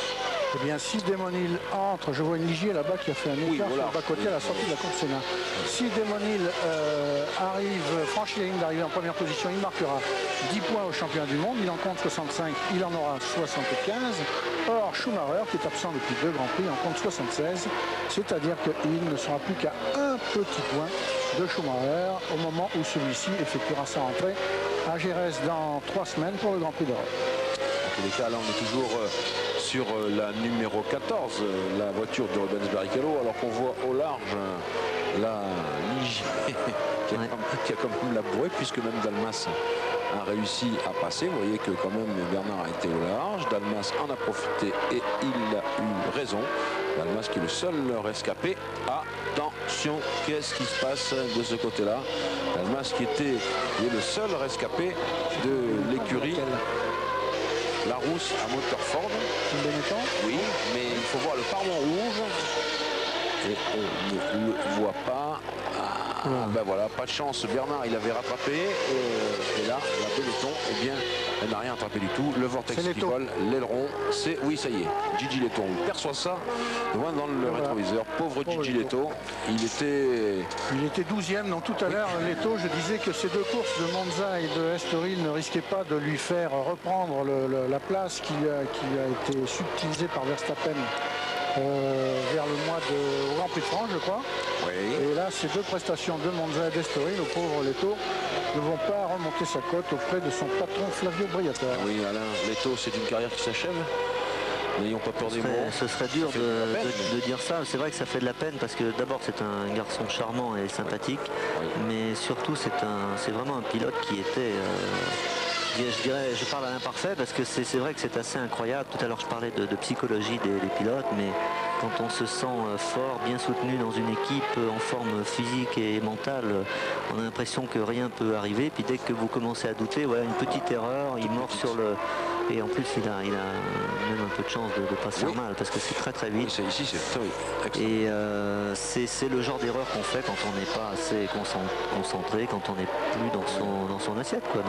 Eh bien, si Damon Hill entre, je vois une Ligier là-bas qui a fait un écart sur le bas-côté à la sortie de la course Sénat. Si Damon Hill franchit la ligne d'arrivée en première position, il marquera 10 points au championnat du monde. Il en compte 65, il en aura 75. Or, Schumacher, qui est absent depuis 2 Grands Prix, en compte 76. C'est-à-dire qu'il ne sera plus qu'à un petit point de Schumacher au moment où celui-ci effectuera sa rentrée à Jerez dans 3 semaines pour le Grand Prix d'Europe. En tous les cas, là, on est toujours sur la numéro 14, la voiture de Rubens Barrichello, alors qu'on voit au large la Ligier qui a quand même labouré, puisque même Dalmas a réussi à passer. Vous voyez que quand même Bernard a été au large, Dalmas en a profité et il a eu raison. Dalmas qui est le seul rescapé. Attention, qu'est-ce qui se passe de ce côté-là? Dalmas qui est le seul rescapé de l'écurie Larousse à moteur Ford. Benetton. Oui, mais il faut voir le parement rouge et on ne le voit pas. Ben voilà, pas de chance. Bernard, il avait rattrapé et là, la Benetton, eh bien, elle n'a rien attrapé du tout. Le vortex qui vole, l'aileron, c'est, oui, ça y est, Gigi Letto. On perçoit ça loin dans le rétroviseur. Pauvre Gigi Letto, il était 12e. Donc tout à l'heure, Letto, je disais que ces 2 courses de Monza et de Estoril ne risquaient pas de lui faire reprendre la place qui a été subtilisée par Verstappen vers le mois au Grand Prix de France, je crois. Oui. Et là, ces deux prestations de Monza et d'Estoril, le pauvre Leto ne vont pas remonter sa cote auprès de son patron Flavio Briatore. Oui, Alain, Leto, c'est une carrière qui s'achève. N'ayons pas peur des mots. Ce serait dur de dire ça. C'est vrai que ça fait de la peine parce que d'abord c'est un garçon charmant et sympathique, mais surtout c'est vraiment un pilote qui était, je parle à l'imparfait parce que c'est vrai que c'est assez incroyable. Tout à l'heure je parlais de psychologie des pilotes, mais quand on se sent fort, bien soutenu dans une équipe en forme physique et mentale, on a l'impression que rien ne peut arriver. Puis dès que vous commencez à douter, voilà, une petite erreur, il mord sur le... Et en plus, il a même un peu de chance de ne pas se faire mal parce que c'est très vite. Ici, c'est excellent. Et c'est le genre d'erreur qu'on fait quand on n'est pas assez concentré, quand on n'est plus dans son assiette, quoi.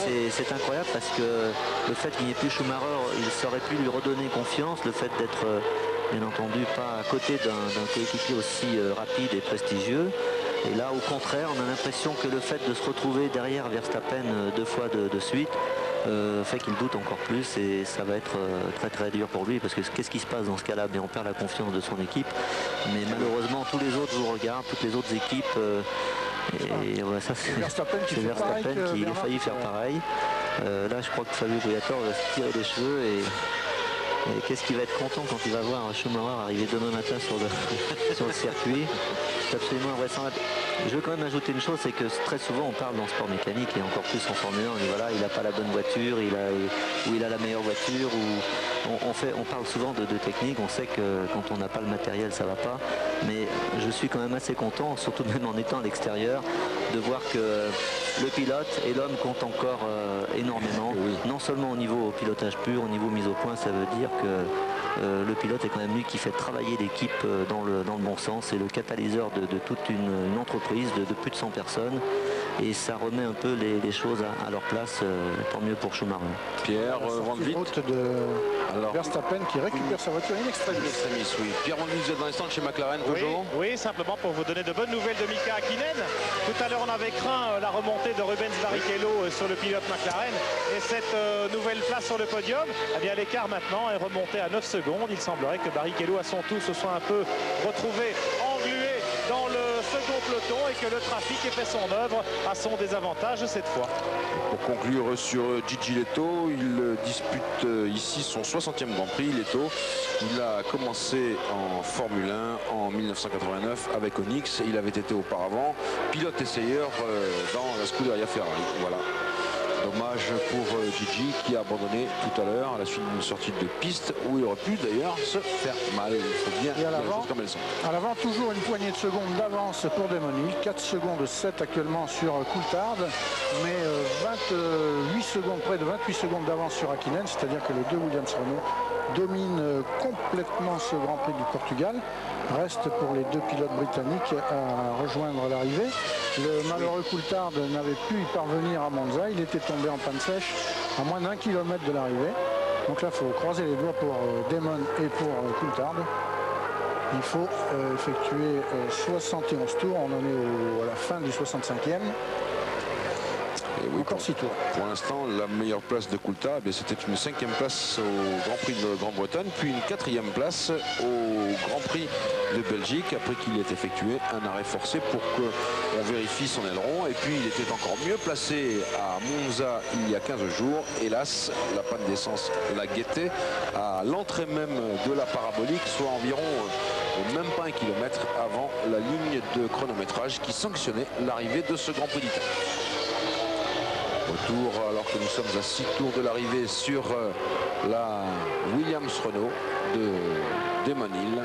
Et c'est incroyable parce que le fait qu'il n'y ait plus Schumacher, il aurait pu lui redonner confiance, le fait d'être, bien entendu, pas à côté d'un coéquipier aussi rapide et prestigieux. Et là, au contraire, on a l'impression que le fait de se retrouver derrière Verstappen 2 fois de suite fait qu'il doute encore plus et ça va être très dur pour lui parce que qu'est-ce qui se passe dans ce cas-là? On perd la confiance de son équipe, mais malheureusement tous les autres vous regardent, toutes les autres équipes et voilà, ça c'est Verstappen qui a failli faire pareil. Là je crois que Fabio Briatore va se tirer les cheveux et qu'est-ce qu'il va être content quand il va voir Schumacher arriver demain matin sur le circuit. C'est absolument invraisemblable. Je veux quand même ajouter une chose, c'est que très souvent on parle dans le sport mécanique et encore plus en Formule 1, on dit voilà, il n'a pas la bonne voiture, il a la meilleure voiture, ou on parle souvent de technique, on sait que quand on n'a pas le matériel ça va pas, mais je suis quand même assez content, surtout même en étant à l'extérieur, de voir que le pilote et l'homme comptent encore énormément, non seulement au niveau pilotage pur, au niveau mise au point, ça veut dire que le pilote est quand même lui qui fait travailler l'équipe dans le bon sens, c'est le catalyseur de toute une entreprise de plus de 100 personnes et ça remet un peu les choses à leur place, tant mieux pour Schumacher. Pierre Van Vliet de Verstappen qui récupère sa voiture in extremis. Oui. Pierre Van Vliet, vous êtes dans l'instant chez McLaren toujours. Oui, simplement pour vous donner de bonnes nouvelles de Mika Hakkinen. Tout à l'heure on avait craint la remontée de Rubens Barrichello sur le pilote McLaren et cette nouvelle place sur le podium, eh bien l'écart maintenant est remonté à 9 secondes. Il semblerait que Barrichello à son tour se soit un peu retrouvé englué dans le second peloton et que le trafic ait fait son œuvre à son désavantage cette fois. Pour conclure sur Gigi Leto, il dispute ici son 60e Grand Prix. Leto, il a commencé en Formule 1 en 1989 avec Onyx. Il avait été auparavant pilote essayeur dans la Scuderia Ferrari. Voilà. Dommage pour Gigi qui a abandonné tout à l'heure à la suite d'une sortie de piste où il aurait pu d'ailleurs se faire mal. Il faut bien dire les choses comme elles sont. À l'avant, toujours une poignée de secondes d'avance pour Demoni. 4 secondes 7 actuellement sur Coulthard, mais 28 secondes, près de 28 secondes d'avance sur Hakkinen, c'est-à-dire que les deux Williams Renault dominent complètement ce Grand Prix du Portugal. Reste pour les deux pilotes britanniques à rejoindre l'arrivée. Le malheureux Coulthard n'avait pu y parvenir à Monza. Il était tombé en panne sèche à moins d'1 kilomètre de l'arrivée. Donc là, il faut croiser les doigts pour Damon et pour Coulthard. Il faut effectuer 71 tours. On en est à la fin du 65e. Et oui, encore 6 tours. Pour l'instant, la meilleure place de Coulthard, c'était une 5e place au Grand Prix de Grande-Bretagne, puis une 4e place au Grand Prix de Belgique, après qu'il ait effectué un arrêt forcé pour qu'on vérifie son aileron. Et puis il était encore mieux placé à Monza il y a 15 jours. Hélas, la panne d'essence l'a guetté à l'entrée même de la parabolique, soit environ même pas 1 kilomètre avant la ligne de chronométrage qui sanctionnait l'arrivée de ce Grand Prix d'Italie. Retour alors que nous sommes à 6 tours de l'arrivée sur la Williams Renault de Damon Hill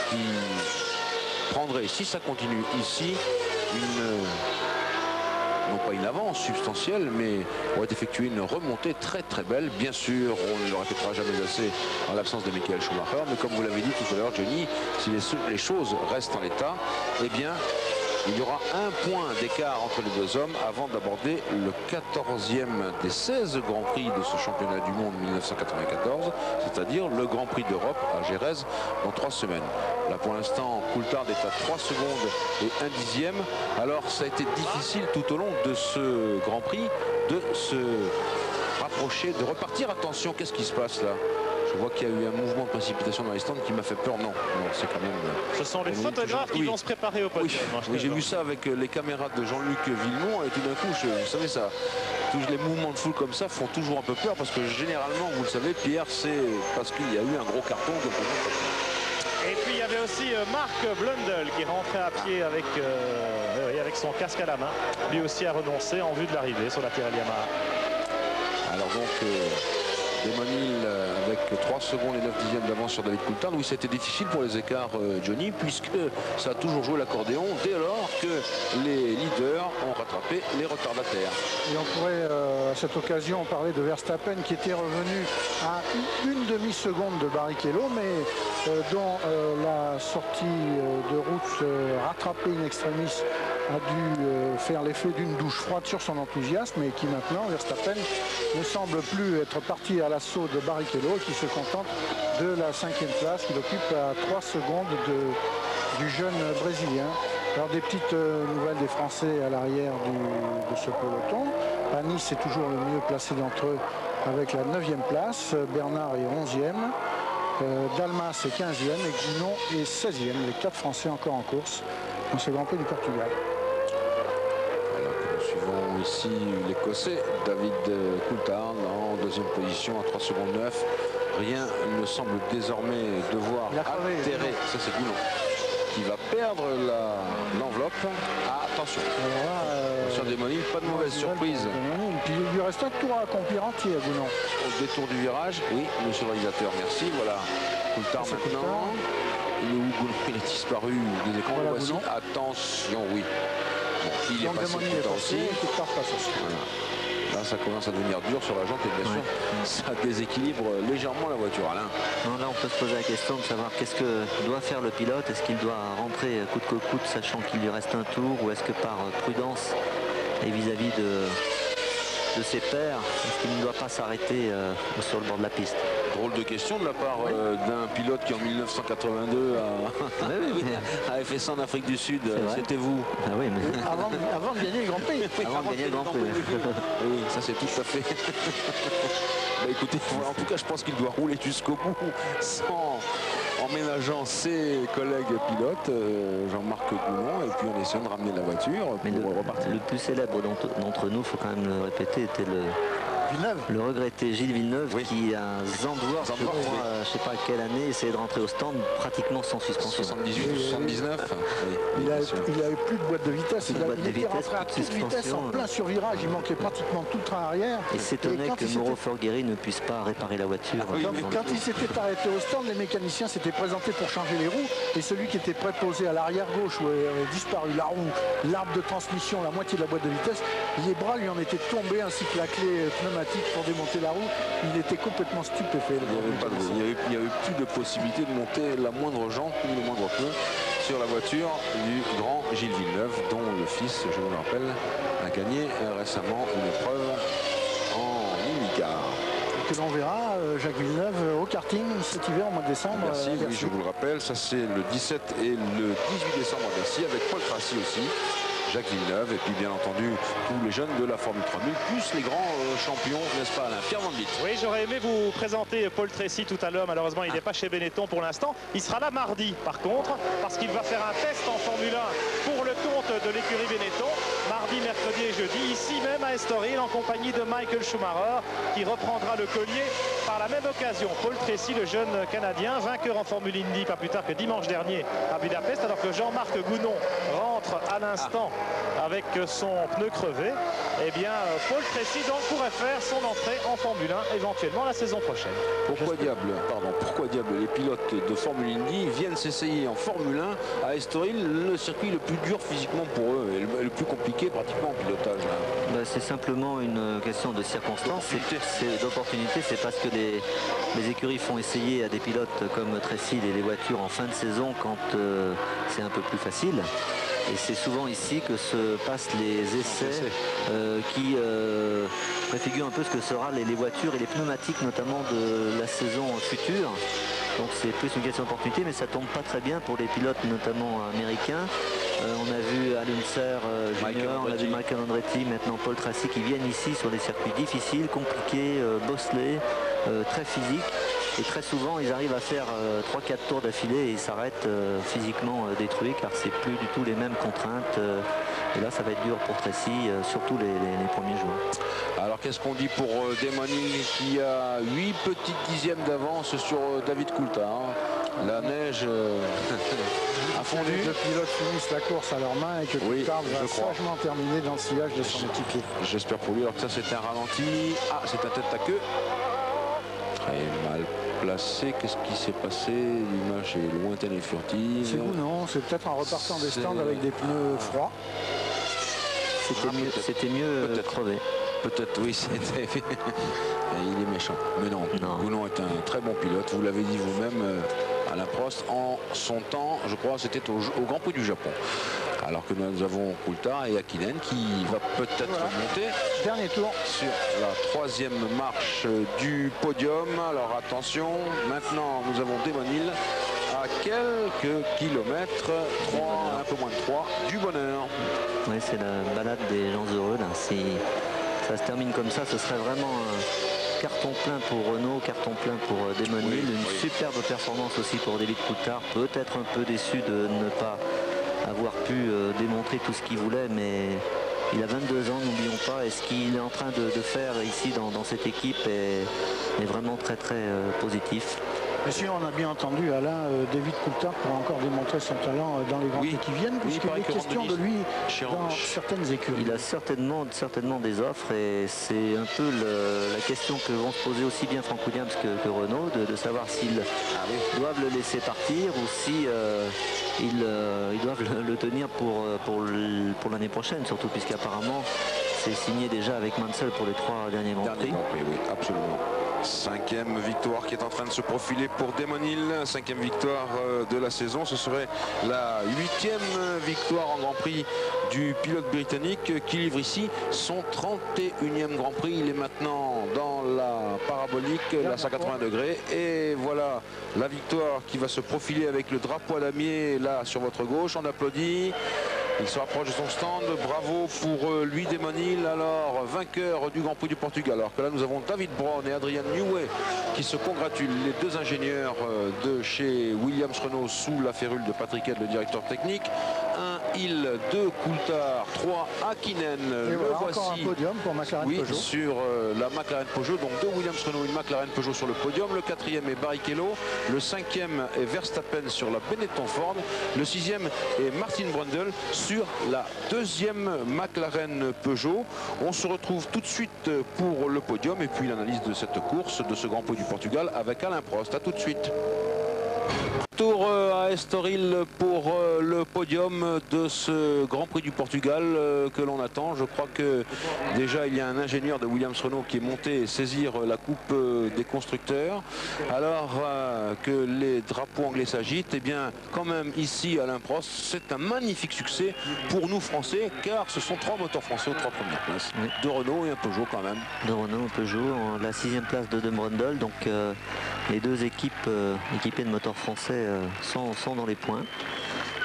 qui prendrait, si ça continue ici, non pas une avance substantielle, mais pourrait effectuer une remontée très belle. Bien sûr, on ne le répétera jamais assez en l'absence de Michael Schumacher, mais comme vous l'avez dit tout à l'heure, Johnny, si les choses restent en l'état, eh bien il y aura 1 point d'écart entre les deux hommes avant d'aborder le 14e des 16 Grands Prix de ce championnat du monde 1994, c'est-à-dire le Grand Prix d'Europe à Jerez dans 3 semaines. Là pour l'instant, Coulthard est à 3 secondes et 1 dixième. Alors ça a été difficile tout au long de ce Grand Prix de se rapprocher, de repartir. Attention, qu'est-ce qui se passe là? Je Je vois qu'il y a eu un mouvement de précipitation dans les stands qui m'a fait peur. Non, c'est quand même... Ce sont les photographes qui vont se préparer au podium. Oui, j'ai vu ça avec les caméras de Jean-Luc Villemont et tout d'un coup, vous savez ça, tous les mouvements de foule comme ça font toujours un peu peur parce que généralement, vous le savez, Pierre, c'est parce qu'il y a eu un gros carton. Et puis il y avait aussi Marc Blundell qui rentrait à pied avec son casque à la main. Lui aussi a renoncé en vue de l'arrivée sur la Pirelli Yamaha. Alors donc... Damon Hill avec 3 secondes et 9 dixièmes d'avance sur David Coulthard. Oui, c'était difficile pour les écarts, Johnny, puisque ça a toujours joué l'accordéon dès lors que les leaders ont rattrapé les retardataires. Et on pourrait à cette occasion parler de Verstappen qui était revenu à une demi-seconde de Barrichello, mais dont la sortie de route rattrapée in extremis a dû faire l'effet d'une douche froide sur son enthousiasme et qui maintenant, Verstappen, ne semble plus être parti à l'assaut de Barrichello qui se contente de la 5e place qu'il occupe à 3 secondes du jeune Brésilien. Alors des petites nouvelles des Français à l'arrière de ce peloton. Panis est toujours le mieux placé d'entre eux avec la 9e place. Bernard est 11e. Dalmas est 15e et Guinon est 16e. Les 4 Français encore en course dans ce Grand Prix du Portugal. Nous suivons ici l'Écossais David Coulthard en 2e position à 3 secondes 9. Rien ne semble désormais devoir altérer. Ça c'est Guinon qui va perdre l'enveloppe. Attention. Attention Damon Hill, pas de mauvaise surprise. Puis il lui reste un tour à accomplir entier à Guinon. Au détour du virage, oui, monsieur le réalisateur, merci. Voilà, Coulthard maintenant. Il est où Guinon? Il a disparu des écrans. Voilà, voici. Attention, oui. Bon, il est passé Coulthard aussi. Voilà. Là, ça commence à devenir dur sur la jante et bien sûr, ça déséquilibre légèrement la voiture. Alain. Non, là, on peut se poser la question de savoir qu'est-ce que doit faire le pilote. Est-ce qu'il doit rentrer coûte que coûte, sachant qu'il lui reste un tour, ou est-ce que par prudence et vis-à-vis de ses pairs, est-ce qu'il ne doit pas s'arrêter sur le bord de la piste? Drôle de question de la part d'un pilote qui en 1982 avait fait ça en Afrique du Sud. C'était vous. Ah oui, mais... avant de gagner le Grand Prix. Avant de gagner le Grand Prix. Oui, ça c'est tout à fait. Bah, écoutez, en tout cas, je pense qu'il doit rouler jusqu'au bout en ménageant ses collègues pilotes, Jean-Marc Coulon, et puis en essayant de ramener la voiture pour repartir. Le plus célèbre d'entre nous, il faut quand même le répéter, était le regretté Gilles Villeneuve, qui à Zandvoort, je crois, je ne sais pas quelle année, essayait de rentrer au stand pratiquement sans suspension. 78 ou 79. Il a eu plus de boîte de vitesse. Il était rentré à toute vitesse en plein survirage. Il manquait pratiquement tout le train arrière. Et s'étonnait que Mauro Forghieri ne puisse pas réparer la voiture. Quand il s'était arrêté au stand, les mécaniciens s'étaient présentés pour changer les roues. Et celui qui était préposé à l'arrière gauche, où avait disparu la roue, l'arbre de transmission, la moitié de la boîte de vitesse, les bras lui en étaient tombés ainsi que la clé pneumatique pour démonter la roue. Il était complètement stupéfait. Il n'y avait plus de possibilité de monter la moindre jante ou le moindre pneu sur la voiture du grand Gilles Villeneuve, dont le fils, je vous le rappelle, a gagné récemment une épreuve en IndyCar. Que l'on verra Jacques Villeneuve au karting cet hiver au mois de décembre. Merci, oui, je vous le rappelle, ça c'est le 17 et le 18 décembre à Bercy avec Paul Tracy aussi. Jacques Villeneuve et puis bien entendu tous les jeunes de la Formule 3000 plus les grands champions, n'est-ce pas Alain? Pierre Van Vliet. Oui, j'aurais aimé vous présenter Paul Tracy tout à l'heure. Malheureusement, il n'est pas chez Benetton pour l'instant. Il sera là mardi par contre parce qu'il va faire un test en Formule 1 pour le compte de l'écurie Benetton. Mardi, mercredi et jeudi, ici même à Estoril en compagnie de Michael Schumacher qui reprendra le collier par la même occasion. Paul Tracy, le jeune Canadien, vainqueur en Formule Indy pas plus tard que dimanche dernier à Budapest, alors que Jean-Marc Gounon rentre à l'instant avec son pneu crevé. Eh bien, Paul Tracy donc pourrait faire son entrée en Formule 1 éventuellement la saison prochaine. Pourquoi diable les pilotes de Formule Indy viennent s'essayer en Formule 1 à Estoril, le circuit le plus dur physiquement pour eux et le plus compliqué pratiquement en pilotage? C'est simplement une question de circonstances, c'est d'opportunité. C'est parce que les écuries font essayer à des pilotes comme Tracy les voitures en fin de saison quand c'est un peu plus facile. Et c'est souvent ici que se passent les essais qui préfigurent un peu ce que seront les voitures et les pneumatiques notamment de la saison future. Donc c'est plus une question d'opportunité, mais ça tombe pas très bien pour les pilotes notamment américains. On a vu Al Unser Junior, on a vu Michael Andretti, maintenant Paul Tracy qui viennent ici sur des circuits difficiles, compliqués, bosselés, très physiques. Et très souvent, ils arrivent à faire 3-4 tours d'affilée et ils s'arrêtent physiquement détruits car c'est plus du tout les mêmes contraintes. Et là, ça va être dur pour Tracy, surtout les premiers jours. Alors qu'est-ce qu'on dit pour Desmonil qui a 8 petites dixièmes d'avance sur David Coulthard. La neige a fondu. Les deux pilotes finissent la course à leurs mains et que Coulthard va sagement terminer dans le sillage de son équipier. J'espère pour lui. Alors que ça, c'est un ralenti. Ah, c'est un tête à queue. Très mal placé. Qu'est-ce qui s'est passé? L'image est lointaine et furtive. C'est non, c'est peut-être en repartant des stands avec des pneus froids. C'était mieux crevé. Peut-être, oui, c'était. Il est méchant. Mais non, Gounod est un très bon pilote. Vous l'avez dit vous-même, Alain Prost. En son temps, je crois, c'était au Grand Prix du Japon. Alors que nous avons Coulthard et Hakkinen qui va peut-être monter. Dernier tour. Sur la troisième marche du podium. Alors attention, maintenant nous avons Desmonil à quelques kilomètres, un peu moins de 3 du bonheur. Oui, c'est la balade des gens heureux là. Si ça se termine comme ça, ce serait vraiment un carton plein pour Renault, carton plein pour Desmonil. Une superbe performance aussi pour David Coulthard. Peut-être un peu déçu de ne pas avoir pu démontrer tout ce qu'il voulait, mais il a 22 ans, n'oublions pas, et ce qu'il est en train de faire ici dans cette équipe est vraiment très positif. Monsieur, on a bien entendu Alain, David Coulthard pourra encore démontrer son talent dans les Grands Prix qui viennent, puisqu'il est question de lui dans certaines écuries. Il a certainement des offres et c'est un peu la question que vont se poser aussi bien Frank Williams que Renault, de savoir s'ils doivent le laisser partir ou si ils doivent le tenir pour l'année prochaine, surtout puisqu'apparemment c'est signé déjà avec Mansell pour les 3 derniers Grands Prix. Oui, absolument. 5e victoire qui est en train de se profiler pour Desmonil. 5e victoire de la saison. Ce serait la 8e victoire en Grand Prix du pilote britannique qui livre ici son 31e Grand Prix. Il est maintenant dans la parabolique, la 180 degrés. Et voilà la victoire qui va se profiler avec le drapeau à damier là sur votre gauche. On applaudit. Il se rapproche de son stand. Bravo pour lui, Desmonil, alors vainqueur du Grand Prix du Portugal. Alors que là, nous avons David Brown et Adrian Newey qui se congratulent, les deux ingénieurs de chez Williams Renault sous la férule de Patrick Head, le directeur technique. 1 Hill, 2 Coulthard, 3 Hakkinen. Le voici encore un podium pour McLaren Peugeot. Sur la McLaren Peugeot. Donc 2 Williams Renault, une McLaren Peugeot sur le podium. Le 4e est Barrichello. Le 5e est Verstappen sur la Benetton Ford. Le 6e est Martin Brundle sur la 2e McLaren Peugeot. On se retrouve tout de suite pour le podium et puis l'analyse de cette course, de ce Grand Prix du Portugal avec Alain Prost. A tout de suite. Tour à Estoril pour le podium de ce Grand Prix du Portugal que l'on attend. Je crois que déjà il y a un ingénieur de Williams Renault qui est monté saisir la coupe des constructeurs. Alors que les drapeaux anglais s'agitent, et bien quand même ici Alain Prost, c'est un magnifique succès pour nous Français car ce sont 3 moteurs français aux 3 premières places. Oui. De Renault et un Peugeot quand même. De Renault, un Peugeot, la 6e place de Brundle. Donc les deux équipes équipées de moteurs français sont dans les points.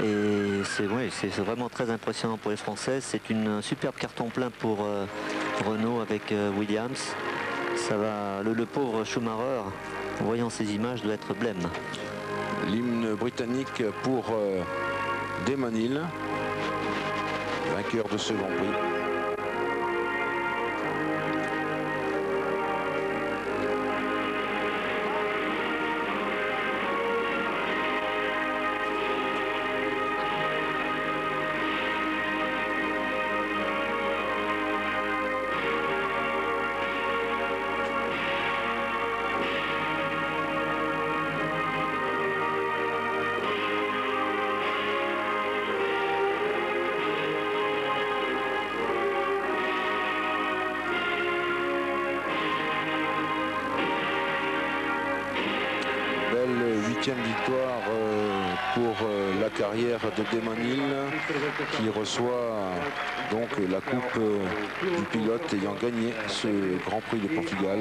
Et c'est vraiment très impressionnant pour les Français. C'est un superbe carton plein pour Renault avec Williams. Ça va, le pauvre Schumacher, en voyant ces images, doit être blême. L'hymne britannique pour Desmonil, vainqueur de ce Grand Prix. Victoire pour la carrière. l'arrière de Damon Hill qui reçoit donc la coupe du pilote ayant gagné ce Grand Prix de Portugal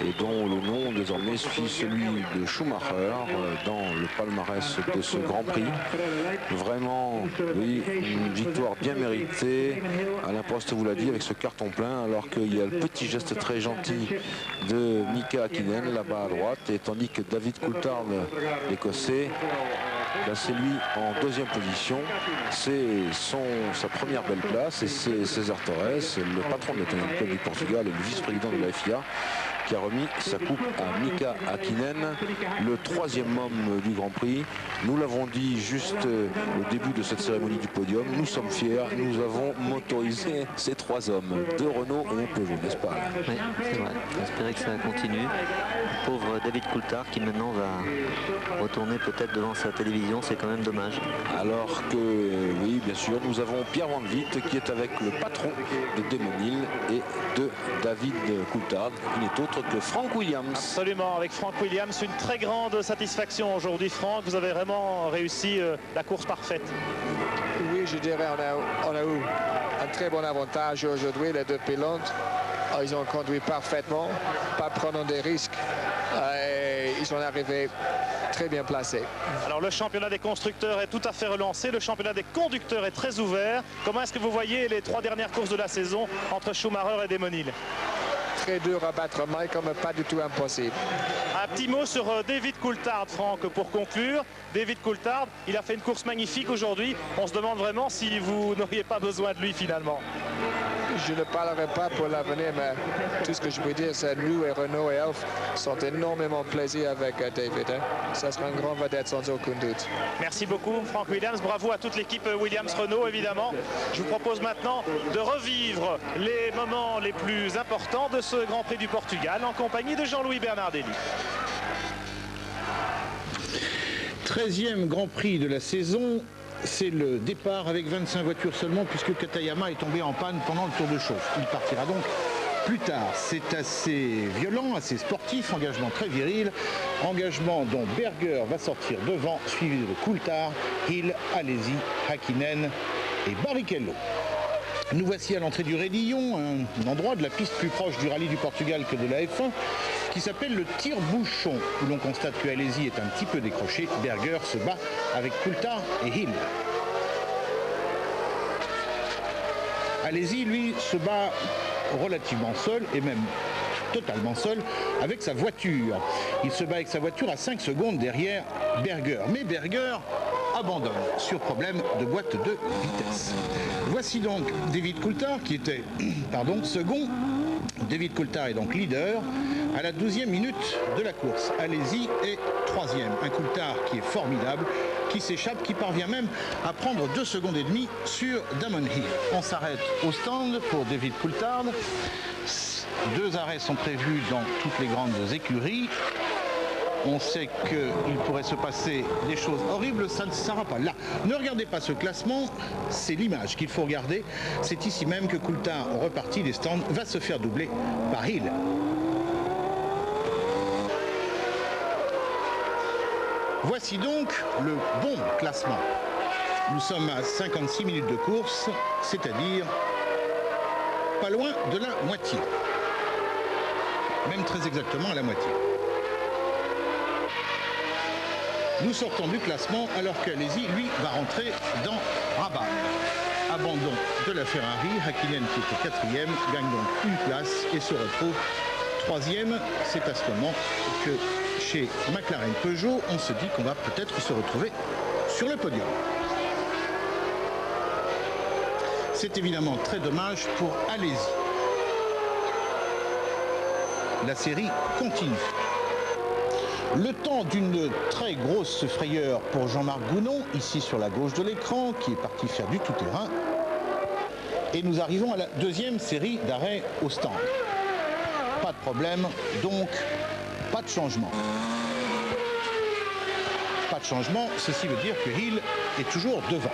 et dont le nom désormais suit celui de Schumacher dans le palmarès de ce Grand Prix. Vraiment, oui, une victoire bien méritée. Alain Prost vous l'a dit, avec ce carton plein, alors qu'il y a le petit geste très gentil de Mika Häkkinen là-bas à droite, et tandis que David Coulthard, l'Écossais, là c'est lui en deuxième position. C'est sa première belle place et c'est César Torres, le patron de l'Italian Club du Portugal et le vice-président de la FIA, qui a remis sa coupe à Mika Häkkinen, le troisième homme du Grand Prix. Nous l'avons dit juste au début de cette cérémonie du podium, nous sommes fiers, nous avons motorisé ces trois hommes, deux Renault et un Peugeot, n'est-ce pas? Oui, c'est vrai. J'espérais que ça continue. Pauvre David Coulthard qui maintenant va retourner peut-être devant sa télévision, c'est quand même dommage. Alors que, oui, bien sûr, nous avons Pierre Van Vliet qui est avec le patron de Damon Hill et de David Coulthard, qui n'est autre que Frank Williams. Absolument, avec Frank Williams, une très grande satisfaction aujourd'hui. Frank, vous avez vraiment réussi la course parfaite. Oui, je dirais on a eu un très bon avantage aujourd'hui, les deux pilotes. Ils ont conduit parfaitement, pas prenant des risques. Et ils sont arrivés très bien placés. Alors le championnat des constructeurs est tout à fait relancé, le championnat des conducteurs est très ouvert. Comment est-ce que vous voyez les trois dernières courses de la saison entre Schumacher et Damon Hill? Très dur à battre Mike, mais pas du tout impossible. Un petit mot sur David Coulthard, Franck, pour conclure. David Coulthard, il a fait une course magnifique aujourd'hui. On se demande vraiment si vous n'auriez pas besoin de lui finalement. Je ne parlerai pas pour l'avenir, mais tout ce que je peux dire, c'est que nous et Renault et Elf sont énormément plaisir avec David. Ça sera une grande vedette sans aucun doute. Merci beaucoup, Frank Williams. Bravo à toute l'équipe Williams-Renault, évidemment. Je vous propose maintenant de revivre les moments les plus importants de ce Grand Prix du Portugal en compagnie de Jean-Louis Bernardelli. 13e Grand Prix de la saison. C'est le départ avec 25 voitures seulement puisque Katayama est tombé en panne pendant le tour de chauffe. Il partira donc plus tard. C'est assez violent, assez sportif, engagement très viril. Engagement dont Berger va sortir devant, suivi de Coulthard, Hill, Alesi, Häkkinen et Barrichello. Nous voici à l'entrée du Raidillon, un endroit de la piste plus proche du rallye du Portugal que de la F1, qui s'appelle le tire-bouchon, où l'on constate que Alesi est un petit peu décroché. Berger se bat avec Coulthard et Hill. Alesi, lui, se bat relativement seul, et même totalement seul, avec sa voiture. Il se bat avec sa voiture à 5 secondes derrière Berger. Mais Berger abandonne sur problème de boîte de vitesse. Voici donc David Coulthard qui était second. David Coulthard est donc leader à la 12e minute de la course. Alesi est 3e. Un Coulthard qui est formidable, qui s'échappe, qui parvient même à prendre 2 secondes et demie sur Damon Hill. On s'arrête au stand pour David Coulthard. 2 arrêts sont prévus dans toutes les grandes écuries. On sait qu'il pourrait se passer des choses horribles, ça ne sera pas là. Ne regardez pas ce classement, c'est l'image qu'il faut regarder. C'est ici même que Coulthard, reparti des stands, va se faire doubler par Hill. Voici donc le bon classement. Nous sommes à 56 minutes de course, c'est-à-dire pas loin de la moitié. Même très exactement à la moitié. Nous sortons du classement alors qu'Alesi, lui, va rentrer dans Rabat. Abandon de la Ferrari, Häkkinen qui était 4e, gagne donc une place et se retrouve 3e. C'est à ce moment que chez McLaren Peugeot, on se dit qu'on va peut-être se retrouver sur le podium. C'est évidemment très dommage pour Alesi. La série continue. Le temps d'une très grosse frayeur pour Jean-Marc Gounon, ici sur la gauche de l'écran, qui est parti faire du tout-terrain. Et nous arrivons à la 2e série d'arrêts au stand. Pas de problème, donc pas de changement. Pas de changement, ceci veut dire que Hill est toujours devant.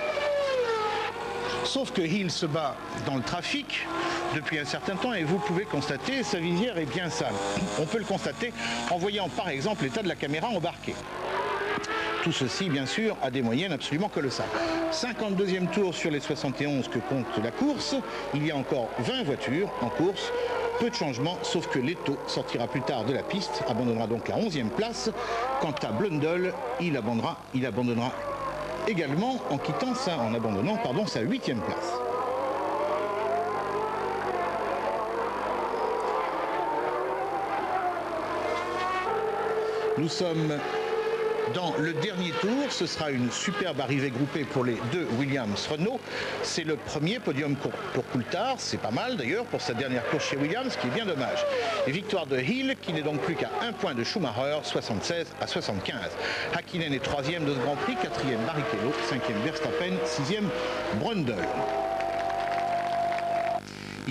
Sauf que Hill se bat dans le trafic depuis un certain temps et vous pouvez constater sa visière est bien sale. On peut le constater en voyant par exemple l'état de la caméra embarquée. Tout ceci, bien sûr, à des moyennes absolument colossales. 52e tour sur les 71 que compte la course. Il y a encore 20 voitures en course. Peu de changements, sauf que Leto sortira plus tard de la piste, abandonnera donc la 11e place. Quant à Blundell, il abandonnera également en abandonnant sa 8e place. Nous sommes dans le dernier tour. Ce sera une superbe arrivée groupée pour les deux Williams-Renault. C'est le premier podium pour Coulthard. C'est pas mal d'ailleurs pour sa dernière course chez Williams, ce qui est bien dommage. Et victoire de Hill, qui n'est donc plus qu'à 1 point de Schumacher, 76 à 75. Hakkinen est 3e de ce Grand Prix, 4e Barrichello, 5e Verstappen, 6e Brundle.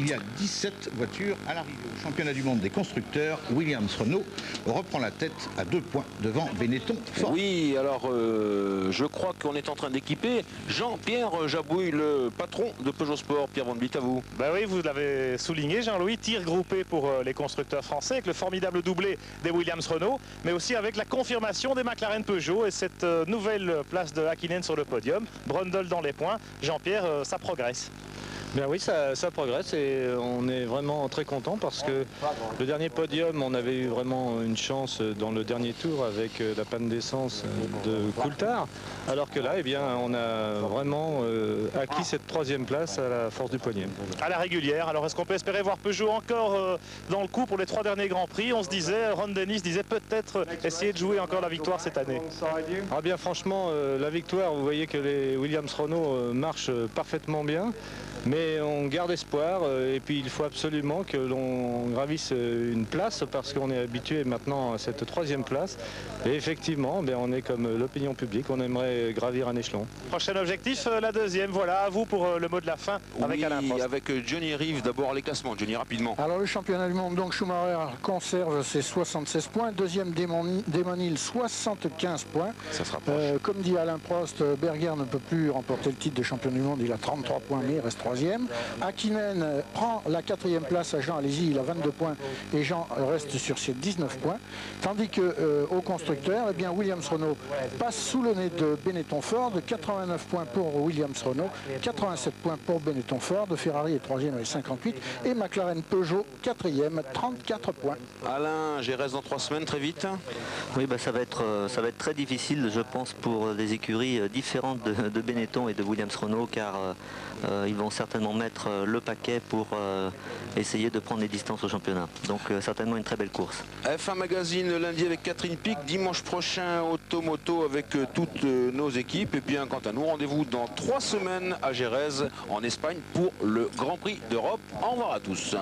Il y a 17 voitures à l'arrivée. Au championnat du monde des constructeurs, Williams-Renault reprend la tête à 2 points devant Benetton. Ford. Oui, alors je crois qu'on est en train d'équiper Jean-Pierre Jabouille, le patron de Peugeot Sport. Pierre Van Vliet, à vous. Ben oui, vous l'avez souligné, Jean-Louis, tir groupé pour les constructeurs français avec le formidable doublé des Williams-Renault, mais aussi avec la confirmation des McLaren Peugeot et cette nouvelle place de Hakkinen sur le podium. Brundle dans les points. Jean-Pierre, ça progresse. Bien oui, ça progresse et on est vraiment très content parce que le dernier podium, on avait eu vraiment une chance dans le dernier tour avec la panne d'essence de Coulthard, alors que là, eh bien, on a vraiment acquis cette 3e place à la force du poignet. À la régulière, alors est-ce qu'on peut espérer voir Peugeot encore dans le coup pour les 3 derniers Grands Prix? On se disait, Ron Dennis disait peut-être essayer de jouer encore la victoire cette année. Ah bien franchement, la victoire, vous voyez que les Williams-Renault marchent parfaitement bien. Mais on garde espoir et puis il faut absolument que l'on gravisse une place parce qu'on est habitué maintenant à cette 3e place. Et effectivement, on est comme l'opinion publique, on aimerait gravir un échelon. Prochain objectif, la 2e. Voilà, à vous pour le mot de la fin avec Alain Prost. Avec Johnny Reeve, d'abord les classements. Johnny, rapidement. Alors le championnat du monde, donc Schumacher conserve ses 76 points. 2e Damon Hill, 75 points. Ça se rapproche. Comme dit Alain Prost, Berger ne peut plus remporter le titre de champion du monde. Il a 33 points, mais il reste 3e. Hakkinen prend la 4e place à Jean Alesi, il a 22 points et Jean reste sur ses 19 points. Tandis que au constructeur, eh bien Williams-Renault passe sous le nez de Benetton Ford, 89 points pour Williams-Renault, 87 points pour Benetton Ford, Ferrari est 3e avec 58 et McLaren Peugeot 4e, 34 points. Alain, j'y reste dans 3 semaines, très vite. Oui, ça va être très difficile, je pense, pour des écuries différentes de Benetton et de Williams-Renault, car ils vont certainement mettre le paquet pour essayer de prendre les distances au championnat. Donc certainement une très belle course. F1 Magazine le lundi avec Catherine Pic, dimanche prochain Automoto avec toutes nos équipes. Et bien quant à nous, rendez-vous dans 3 semaines à Jerez en Espagne pour le Grand Prix d'Europe. Au revoir à tous.